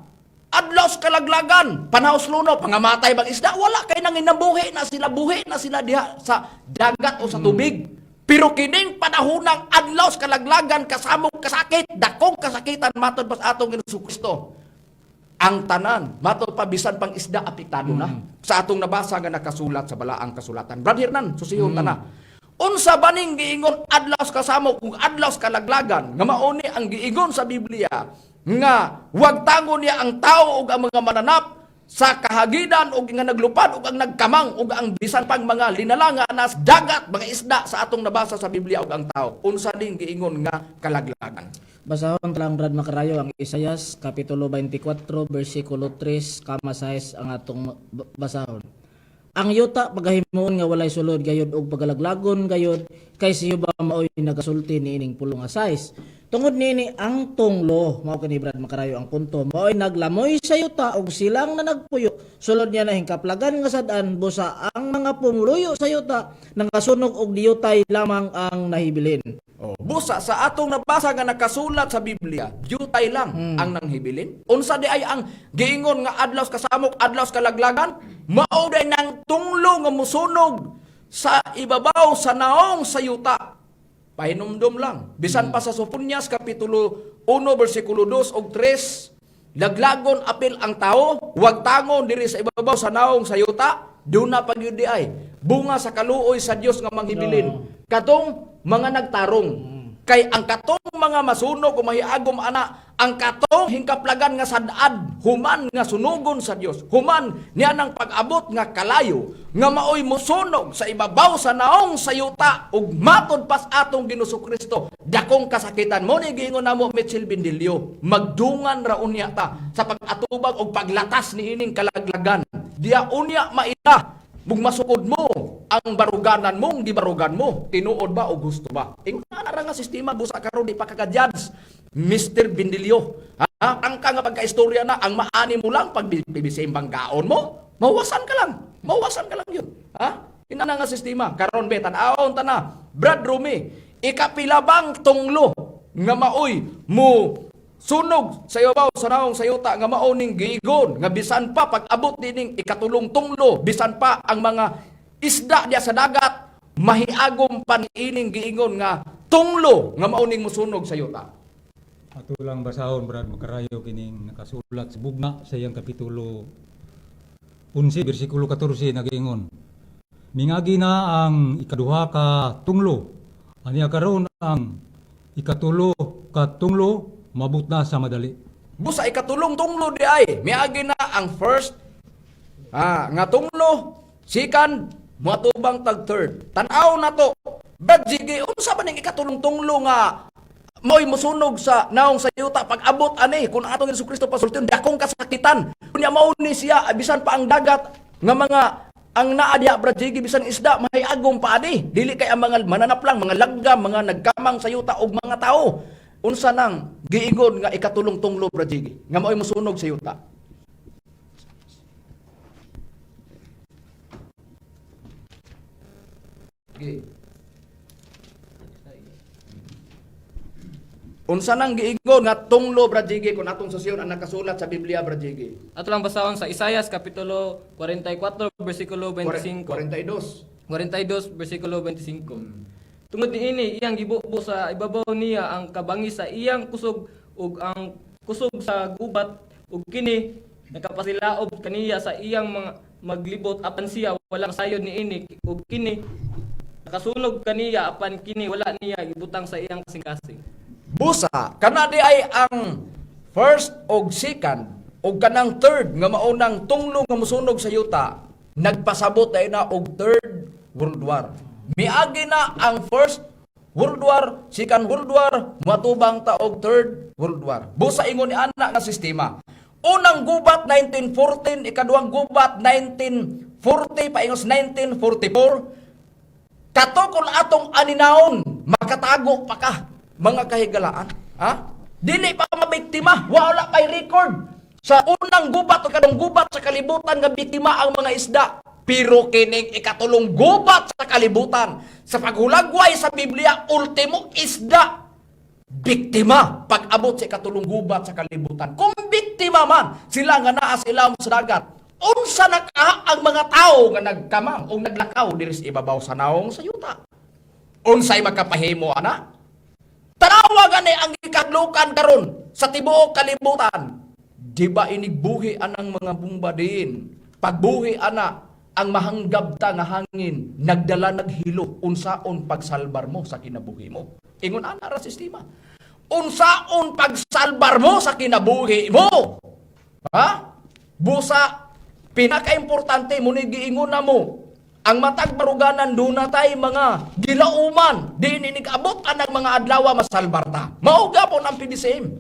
Adlaw sa kalaglagan, panahos luno, pangamatay bang isda, wala kay nang inabuhi na sila diha sa dagat o sa tubig. Pero kining panahonang adlaw sa kalaglagan kasamok kasakit, dakong kasakitan matod pas atong Ginoong Kristo. Ang tanan, matod pa bisan pang isda apektado na. Sa atong nabasa nga nakasulat sa balaang kasulatan. Brad Hernan, susihon ta na. Unsa baning giingon adlaw sa kasamok ug adlaw sa kalaglagan nga mauni ang giingon sa Biblia nga wag tangon niya ang tao ug ang mga mananap sa kahagidan ug nga naglupad ug ang nagkamang ug ang bisan pang mga linalanga nas dagat mga isda sa atong nabasa sa Biblia ug ang tao. Unsa ding giingon nga kalaglagan.
Basahon talang Brad Makarayo ang Isayas kapitulo 24 bersikulo 3 kama 6 ang atong basahon. Ang yuta pagahimuon nga walay sulod gayud og pagalaglagon gayud kay si Yuba maoy nagasulti niining pulo nga size. Tungod niini ang tunglo mao kani Brad Makarayo ang punto maoy naglamoy sa yuta og silang na nagpuyo sulod niya na hingkaplagan nga sad-an busa ang mga pumuluyo sa yuta nangasunog og diyutay lamang ang nahibilin.
Busa sa atong nabasa nga nakasulat sa Biblia, yutay lang ang nanghibilin. Unsa di ay ang giingon nga adlaw kasamok, adlaw kalaglagan, mao day nang tunglo nga musunog sa ibabaw sa naong sa yuta. Pahinumdom lang. Bisan pa sa Soponias kapitulo 1 bersikulo 2 ug 3, laglagon apil ang tao, wag tangon diri sa ibabaw sa naong sa yuta, duna pagyud di ay bunga sa kaluoy sa Dios nga manghibilin. Katong mga nagtarong kay ang katong mga masunog o mahiagom ana ang katong hingkaplagan nga sad-ad human nga sunugon sa Dios human niya nang pag-abot nga kalayo nga maoy mosunog sa ibabaw sa naong sayuta ug matod pas atong Ginoong Kristo dakong kasakitan mo ni giingon namo Mitchell Bindilio magdungan ra unya ta sa pag-atubag og paglatas niining kalaglagan diya unya maila mug masukod mo ang baruganan mong gibarugan mo tinuod ba o gusto ba ingon na ra nga sistema busa karon di pa kaka-judge Mr. Bindilio Tangka nga pagkaistorya na, ang maani mo lang pag bibisim bangkaon mo, mawasan ka lang. Mawasan ka lang yun. Ina nga sistema. Karon betan, aon ta na. Brad Rumi, ikapilabang tunglo nga maoy mo sunog sa ibabaw sa naong sayuta nga mao ning giigon nga bisan pa pag abot dining ikatulong tunglo, bisan pa ang mga isda diya sa dagat mahiagom pa niining giingon nga tunglo nga mao ning mosunog sa yuta.
Ato lang basahon Brad Makarayo kining nakasulat sa bugna sa iyang kapitulo 11 bersikulo 14 nagiingon. Mingagi na ang ikaduha ka tunglo. Aniya karon ang ikatulo ka tunglo mabut na sa madali.
Busa ikatulong tunglo di ay miagi na ang first nga tunglo, second, matubang tag third. Tan-aw na to. Brad Jiggy, unsa ba ning ikatulong tunglo nga mo'y musunog sa naong sayuta pag abot ani kung atong Jesucristo pasultion di akong kasakitan kunya mao ni siya bisan pa ang dagat nga mga ang naa diha Brad Jiggy bisan isda mahiagom pa ani dili kay ang mga mananap lang mga langgam mga nagkamang sayuta og mga tao unsa nang giingon nga ikatulong tunglo Brad Jiggy nga mo'y musunog sa yuta. Okay. Unsa nang giingon nga tunglo Brad Jiggy kung atong sosyon ang nakasulat sa Biblia Brad Jiggy?
Ato lang basahon sa Isaias kapitulo 44 bersikulo 25.
42.
42 bersikulo 25. Tungod niini iyang gibubo sa ibabaw niya ang kabangis sa iyang kusog ug ang kusog sa gubat ug kini nakapasilaob kaniya sa iyang mga maglibot apan siya wala masayod niini ug kini nakasunog kaniya apan kini wala niya gibutang sa iyang kasing-kasing.
Busa, kana di ay ang first og second og kanang third nga maunang tunglo nga mosunog sa yuta, nagpasabot ay na og third world war. Miagi na ang first world war, second world war, matubang ta og third world war. Busa ingon ni ana nga sistema. Unang gubat 1914, ikaduhang gubat 1940 paingos 1944. Kato kung atong aninahon makatago pa ka mga kahigalaan, dili pa mabiktima, wala pay record sa unang gubat o kadong gubat sa kalibutan nga biktima ang mga isda. Pero kining ikatulong gubat sa kalibutan sa paghulagway sa Biblia, ultimo isda biktima pag abot sa ikatulong gubat sa kalibutan. Kung biktima man sila nga naa sa ilawom sa dagat, unsa naka ang mga tao nga nagkamang o naglakaw diri sa ibabaw sa naong sa yuta? Unsay makapahimo ana? Tanawa gani ang ikadlukan karon sa tibuok kalibutan. Di ba inigbuhi anang mga bumbadin? Pagbuhi ana ang mahanggab ta nga hangin nagdala naghilo unsaon pagsalbar mo sa kinabuhi mo. Ingon ana ra sistema. Unsaon pagsalbar mo sa kinabuhi mo? Busa pinakaimportante mo ni giingon na mo. Ang matag baruganan doon na tayo mga gilauman. Di inikabot ang mga adlawa masalbarta. Mauga po ng PDCM.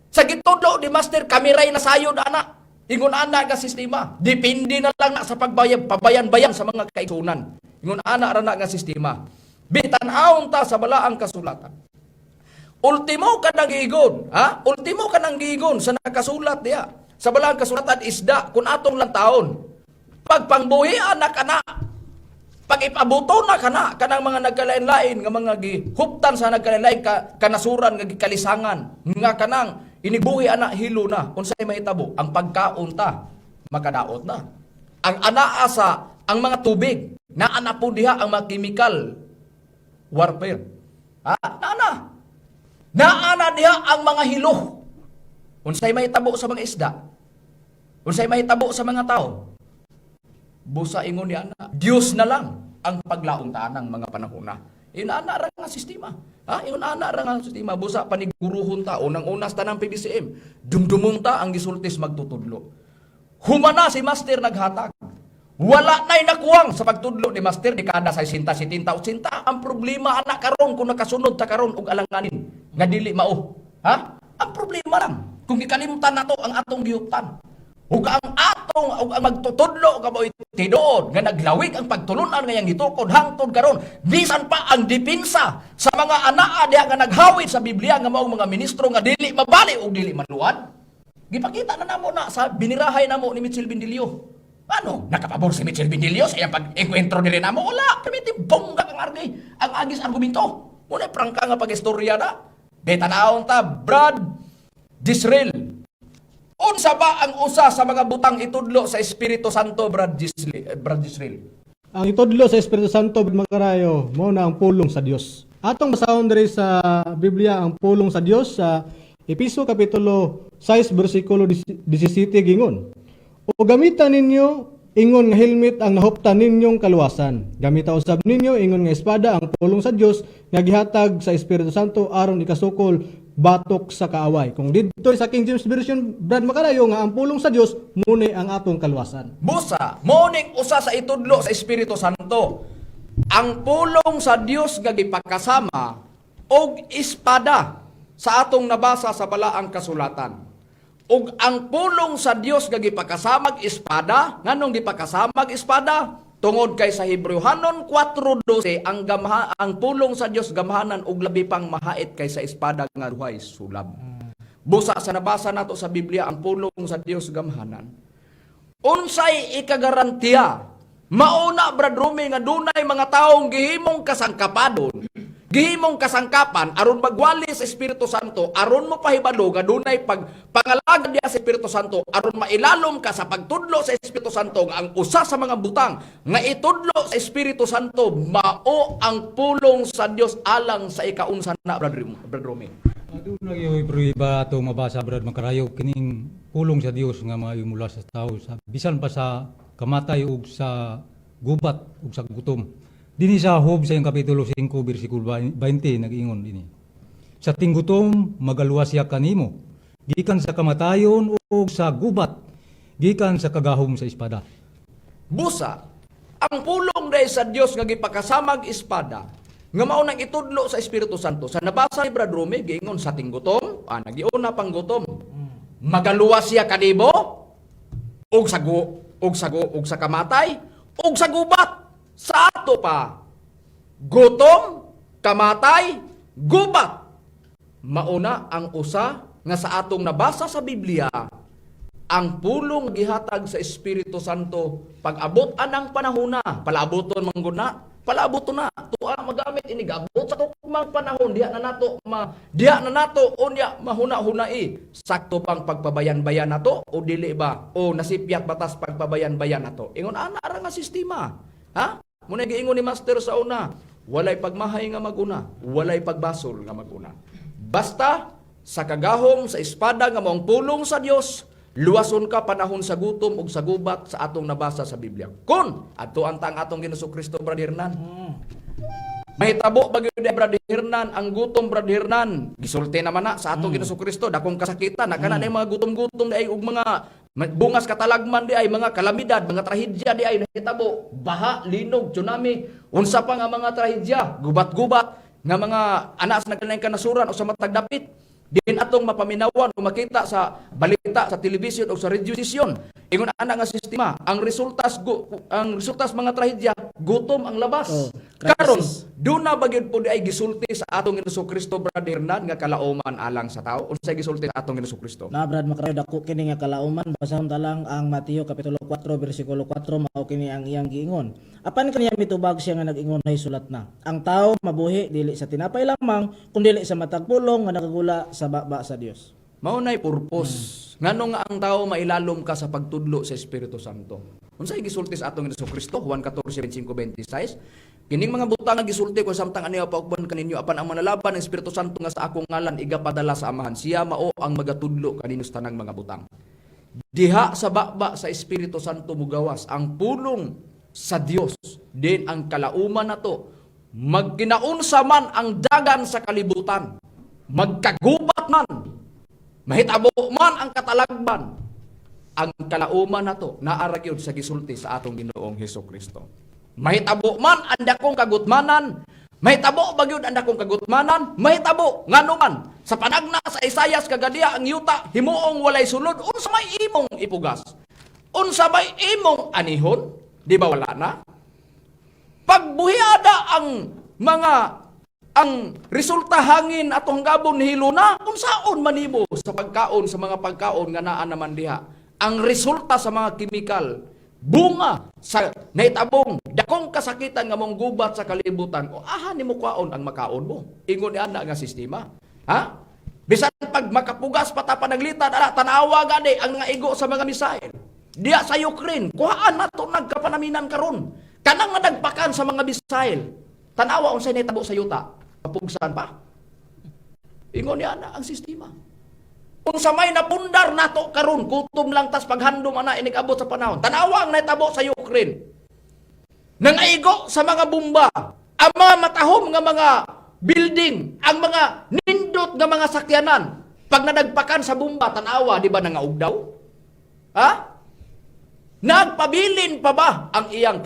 Sa gitudlo di master kamiray na sayo na anak. Ingon ana nga sistema. Depende na lang na sa pabayan-bayan sa mga kaisunan. Ingon ana ra na nga sistema. Bitan-aon ta sa balaang kasulatan. Ultimo ka nang giigon. Ultimo ka nang giigon sa nakasulat diya. Sa balaang kasulatan isda kung atong lang taon. Pagpangbuhi anak ana. Pag ipabuto na kanang mga nagkalain-lain nga mga gihuptan sa nagkalain-lain kanasuran nga gikalisangan nga kanang inibuhi ana hilo na unsay mahitabo ang pagkaon ta makadaot na ang anaa sa ang mga tubig naa po diha ang mga chemical warfare naa diha ang mga hilo unsay mahitabo sa mga isda unsay mahitabo sa mga tao. Busa ingon ni ana, Dios na lang ang paglaong tanang mga panahona. Inana ra nga sistema. Inana ra nga sistema. Busa paniguruhon ta unang-unas tanang PBCM. Dumdumon ta ang gisultis magtutudlo. Humana si master naghatag. Wala na'y nakuwang sa pagtudlo ni master di kada 60, 70, 80. Ang problema ana karon kung nakasunod ta karon og alanganin nga dili mao. Ang problema lang kung gikalimutan nato ang atong gihuptan. Ug ang magtutudlo kaboy tinuod nga naglawig ang pagtulunan ngayang gitukod hangtod karon bisan pa ang depensa sa mga anaa diha nga naghawid sa Biblia nga mao mga ministro nga dili mabali ug dili maluwad. Gipakita na namo na sa binirahay namo ni Mitchell Bindilio. Ano? Nakapabor si Mitchell Bindilio sa iyang pag-enkwentro nila namo? Wala! Kami bongga ang agis argumento. Muna prangka nga pag-istorya na. Beta naon ta, Brad Disrael. Unsa ba ang usa sa mga butang itudlo sa Espiritu Santo, Brad Disrael?
Ang itudlo sa Espiritu Santo, Brad Makarayo, mo na ang pulong sa Dios. Atong basahon diri sa Biblia ang pulong sa Dios sa Episo kapitulo 6 bersikulo 17 gingon. O gamitan ninyo ingon nga helmet ang nahuptan ninyong kaluwasan. Gamita usab ninyo ingon nga espada ang pulong sa Dios nga gihatag sa Espiritu Santo aron ikasukol batok sa kaaway. Kung dito sa King James Version, Brad Makarayo, nga ang pulong sa Dios muna ang atong kaluwasan.
Busa, morning usa sa itudlo sa Espiritu Santo. Ang pulong sa Dios nga gipakasama og espada sa atong nabasa sa balaang kasulatan. Ug ang pulong sa Dios nga gipakasamag espada, nganong gipakasamag espada? Tungod kay sa Hebrewhanon 4:12 ang pulong sa Dios gamhanan og labi pang mahait kaysa espada nga ruhay sulab. Busa sa nabasa nato sa Biblia ang pulong sa Dios gamhanan. Unsay ikagarantiya? Mauna Brad Rumi nga dunay mga taong gihimong kasangkapadon. Gihimong kasangkapan aron magwali sa Espiritu Santo, aron mo pahibalo nga dunay pangalagad diya sa Espiritu Santo, aron mailalom ka sa pagtudlo sa Espiritu Santo nga ang usa sa mga butang nga itudlo sa Espiritu Santo mao ang pulong sa Dios alang sa ikaunsa na Brad Rumi.
Aduna gyud iba ato mabasa, Brad Makarayo, kining pulong sa Dios nga mula sa tao sa bisan pa sa kamatay ug sa gubat ug sa gutom. Dini sa Job sa kapitulo 5 bersikulo 20 nag-ingon dinhi. Sa tinggutom magaluwasya kanimo, gikan sa kamatayon o sa gubat, gikan sa kagahom sa espada.
Busa, ang pulong dahil sa Dios nga gipakasamag espada, nga mao nang itudlo sa Espiritu Santo. Sa nabasa ni Brad Rumi, giingon sa tinggutom, nagiuna pang gutom. Magaluwasya kanimo og sa kamatay, og sa gubat. Sa ato pa, gutom, kamatay, gubat. Mauna ang usa nga sa atong nabasa sa Biblia, ang pulong gihatag sa Espiritu Santo pag-abot anang panahon na, palaaboton mangguna, palaaboton na, tuwa magamit ini gabot sa tukmang panahon, diha na nato unya mahuna-hunai. Sakto pang pagpabayan-bayan nato o dili ba? O nasipyat batas pagpabayan-bayan nato. Ingon ana ra nga sistema. Ha? Muna giingon ni Master sa una, walay pagmahay nga maguna, walay pagbasol nga maguna. Basta sa kagahom sa espada nga maong pulong sa Dios, luwason ka panahon sa gutom ug sa gubat sa atong nabasa sa Biblia. Kun adto antang atong Ginoong Kristo, Brad Hernan. Mahitabo bagyo di Brad Hernan ang gutom, Brad Hernan. Gisulti naman na sa atong Ginoong Kristo dakong kasakitan, nakana na mga gutom-gutom di ay ug mga bungas katalagman di ay mga kalamidad, mga trahedya di ay nahitabo, baha, linog, tsunami, unsa pa nga mga trahedya, gubat-gubat nga mga anak sa nagkanay kanasuran o sa matag dapit. Din atong mapaminawan o makita sa balita sa television o sa radio station. Ingon ana nga sistema, ang resultas mga trahedya, gutom ang labas. Karon duna bagyod po di ay gisulti sa atong Ginoong Kristo, Brad Hernan, nga kalauman alang sa tao. Unsay gisulti sa atong Ginoong Kristo?
Na Brad Makarayo, dako kini nga kalauman, basahon ta lang ang Mateo kapitulo 4 bersikulo 4, mao kini ang iyang giingon. Apan kaniya mitubag siya nga nag-ingon hay sulat na. Ang tao mabuhi dili sa tinapay lamang, kundi sa matag pulong nga nakagula sa baba sa Dios.
Mao nay purpose. Ngano nga ang tao mailalom ka sa pagtudlo sa Espiritu Santo. Unsay gisulti sa atong Ginoong Kristo? Juan 14:25-26. Kining mga butang nga gisulti ko samtang aniya paugban kaninyo apan ang manalaban ng Espiritu Santo nga sa akong ngalan igapadala sa Amahan. Siya mao ang magatudlo kaninyo sa tanang mga butang. Diha sa baba sa Espiritu Santo mugawas ang pulong sa Dios. Din ang kalauman nato. Magkinaunsa man ang dagan sa kalibutan. Magkagubat man. Mahitabo man ang katalagban. Ang kalauman nato naara gyud sa gisulti sa atong Ginoong Hesukristo. Mahitabo man ang dakong kagutmanan, mahitabo bagyod ang dakong kagutmanan, mahitabo ngano man sa panagna sa Isayas kagadia ang yuta himuong walay sulod, unsa may imong ipugas, unsa may imong anihon, di ba wala na? Pagbuhiada ang mga ang resulta hangin atong gabon hilo na, unsaon manimo sa pagkaon, sa mga pagkaon nga naa naman diha. Ang resulta sa mga kimikal, bunga sa naitabong dakong kasakitan nga mong gubat sa kalibutan, o aha nimo kwaon ang makaon mo. Ingon ni ana nga sistema. Ha? Bisan pag makapugas pata panaglitan, tanawa gani ang mga igo sa mga misail. Diya sa Ukraine, kuhaan nato nagkapanaminan karon. Kanang madagpakan sa mga misail. Tanawa unsay nitabo sa yuta. Kapugsan pa. Ingon niya na ang sistema. Unsa may napundar nato karon, kutom lang tas paghandom ana inig-abot sa panahon. Tanawa ang nitabo sa Ukraine. Nangaigo sa mga bomba, ang mga matahom nga mga building, ang mga nindot nga mga sakyanan. Pag nadagpakan sa bomba, tanawa, di ba nangaugdaw? Ha? Nagpabilin pa ba ang iyang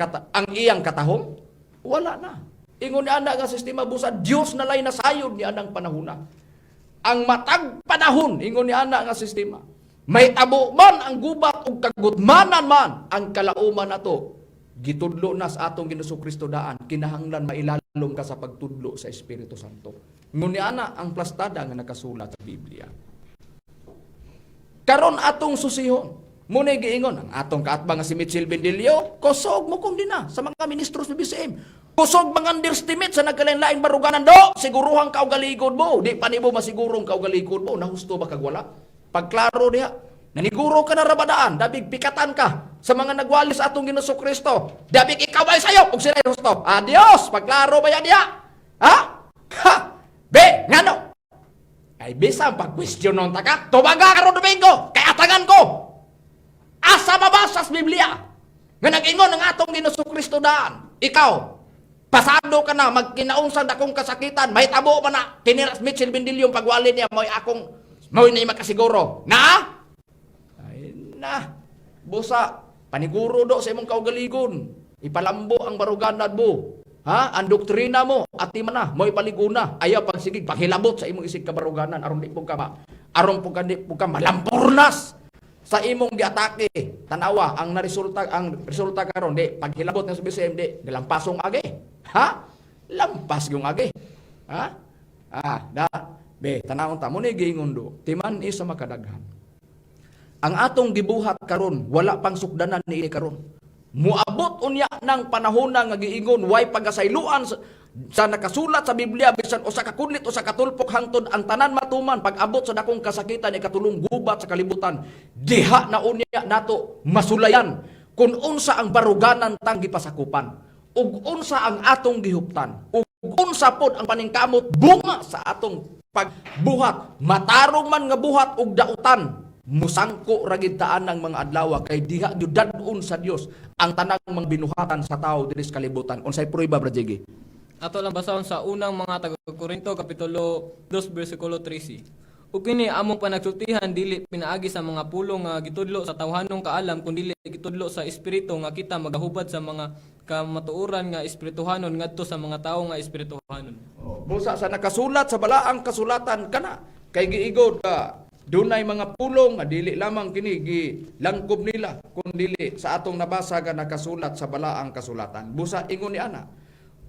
katahom? Wala na. Ingon ni ana nga sistema busa, Dios na lay nasayod ni anang panahuna. Ang matag panahon, ingon ni ana nga sistema, may tabo man ang gubat ug kagutmanan man ang kalauman nato. Gitudlo na sa atong Ginoong Kristo daan, kinahanglan mailalom ka sa pagtudlo sa Espiritu Santo. Ingon ni ana ang plastada nga nakasulat sa Biblia. Karon atong susihon. Muna giingon, ang atong kaatbang nga si Mitchell Bendilio, kusog mo kung di na sa mga ministros ni BCM. Kusog mga underestimate sa nagkalain-laing baruganan do, siguruhang kaugaligod mo. Di pa ni mo masigurong kaugaligod mo, nahusto ba kagwala? Pagklaro diha, naniguro ka na rabadaan, dabig pikatan ka sa mga nagwalis atong Ginoong Kristo. Dabig ikaw ay sayo, kung sila husto. Adios, pagklaro ba yan diha? Ha? Ha? Be, ngano? Ay bisang pag-question nung taka, tumaga ka ron Domingo, kay atangan ko. Asa mabasa sa Biblia nga nag-ingon ang atong Ginoong Kristo daan. Ikaw, pasado ka na, magkinaunsan akong kasakitan, may tabo man na, kiniras Mitchell Bendilio yung pagwali niya, mo'y na makasiguro. Na? Ay na. Busa, paniguro do sa imong kaugaligon. Ipalambo ang baruganad mo. Ha? Ang doktrina mo, ati man na, mo'y paliguna. Ayaw pagsigig, paghilabot sa imong isig kabaruganan, aron di po ka malampurnas sa imong giatake. Tanawa ang resulta karon di paghilabot ng BCM di nilampasong agi. Ha? Lampas yung agi. Ha? Tanawon ta mo ni giingon do. Timan isa makadaghan. Ang atong gibuhat karon wala pang sukdanan ni karon. Muabot unya ng panahon nga giingon way pagasayloan sa nakasulat sa Biblia bisan usa ka kunlit usa ka tulpok hangtod ang tanan matuman pag abot sa dakong kasakitan ikatulong gubat sa kalibutan diha na unya nato masulayan kung unsa ang baruganan tang gipasakupan ug unsa ang atong gihuptan ug unsa pod ang paningkamot bunga sa atong pagbuhat matarong man nga buhat ug dautan musangko ragid taan ng mga adlaw kay diha gyud dadun sa Dios ang tanang mga binuhatan sa tao diri sa kalibutan. Unsay prueba brajegi?
Ato lang basahon sa unang mga taga-Korinto kapitulo 2 bersikulo 13. Ug kini among panagsultihan dili pinaagi sa mga pulong nga gitudlo sa tawhanong kaalam kundi gitudlo sa espiritu nga kita magahubad sa mga kamatuoran nga espirituhanon ngadto sa mga tawo nga espirituhanon.
Busa sa nakasulat sa balaang kasulatan kana kay giigod ka dunay mga pulong nga dili lamang kini gilangkob nila kundi sa atong nabasa nga nakasulat sa balaang kasulatan. Busa ingon ni ana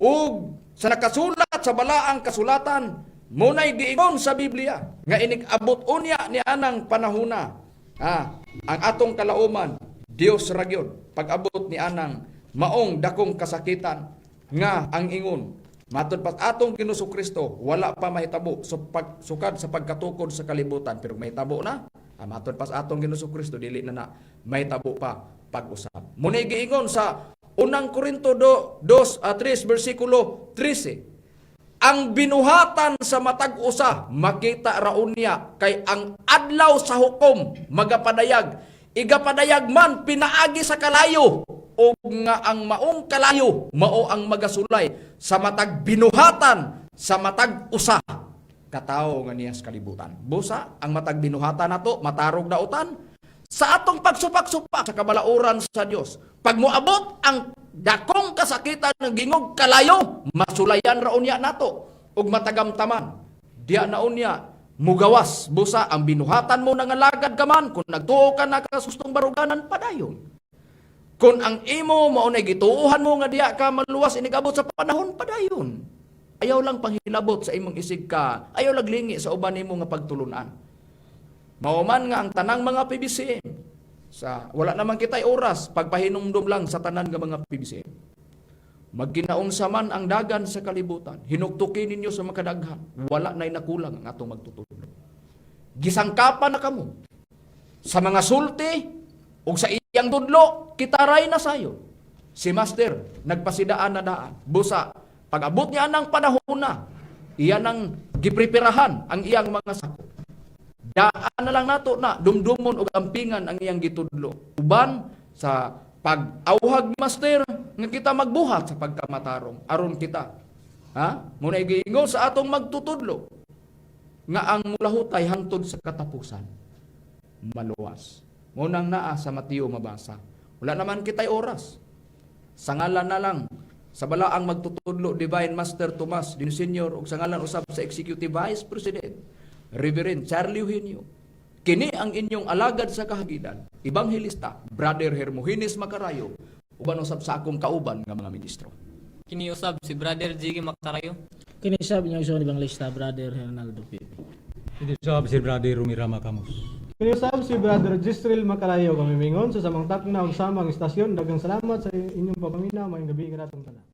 ug sa nakasulat sa balaang kasulatan munay giingon sa Biblia nga inig-abot unya ni anang panahuna ang atong kalauman Dios ra gyud pag-abot ni anang maong dakong kasakitan nga ang ingon matud pas atong Ginoong Kristo wala pa mahitabo sukad sa pagkatukod sa kalibutan pero mahitabo na matud pas atong Ginoong Kristo dili na mahitabo pa pag-usab. Munay giingon sa unang Korinto 2:3 bersikulo 13. Ang binuhatan sa matag usa makita raon niya kay ang adlaw sa hukom magapadayag igapadayag man pinaagi sa kalayo o nga ang maong kalayo mao ang magasulay sa matag binuhatan sa matag usa katawo nga niya sa kalibutan. Busa ang matag binuhatan nato matarog dautan sa atong pagsupak-supak sa kabalauran sa Dios. Pag moabot ang dakong kasakitan ng gingog kalayo, masulayan raon niya nato ug matagamtaman. Diya na unya mugawas busa ang binuhatan mo nga lagad ka man kung nagtuo ka na kasustong baruganan padayon. Kung ang imo mao nay gituohan mo nga diya ka maluwas inigabot sa panahon padayon. Ayaw lang panghilabot sa imong isig ka. Ayaw laglingi sa uban nimo nga pagtulunan. Mauman nga ang tanang mga PBCM wala naman kitay oras pagpahinumdum lang sa tanan nga mga PBCM. Magkinaunsa man ang dagan sa kalibutan, hinuktukin ninyo sa makadaghan, wala na'y nakulang ang atong magtutudlo. Gisangkapan na kamo sa mga sulti o sa iyang tudlo, kitaray na sayo. Si Master, nagpasidaan na daan. Busa, pag-abot niya ng panahon na, iyan ang gipreparahan ang iyang mga sakop. Daan na lang nato na, dumdumon o ampingan ang iyang gitudlo. Uban sa pag-auhag, Master, nga kita magbuhat sa pagkamatarong. Aron kita. Muna igiingon sa atong magtutudlo. Nga ang mulahutay hangtod sa katapusan. Maluwas. Munang naa sa Mateo mabasa. Wala naman kitay oras. Sa ngalan na lang, sa balaang magtutudlo, Divine Master Tomas Dino Sr. o sa ngalan usab sa Executive Vice President, Reverend Charlie Eugenio, kini ang inyong alagad sa kahaginan, Ebanghelista, Brother Hermogenes Macarayo, uban usab sa akong kauban nga mga ministro.
Kini usab si Brother Jiggy Macarayo.
Kini sab niyo igsoon Evangelista Brother Hernaldo Pipi.
Ito sa si Brother Rumirama Camus.
Kinisab si Brother Gistril Macarayo kami mingon sa samang takna ug samang istasyon. Daghang salamat sa inyong papaminaw. Maayong gabi nga natong tanan.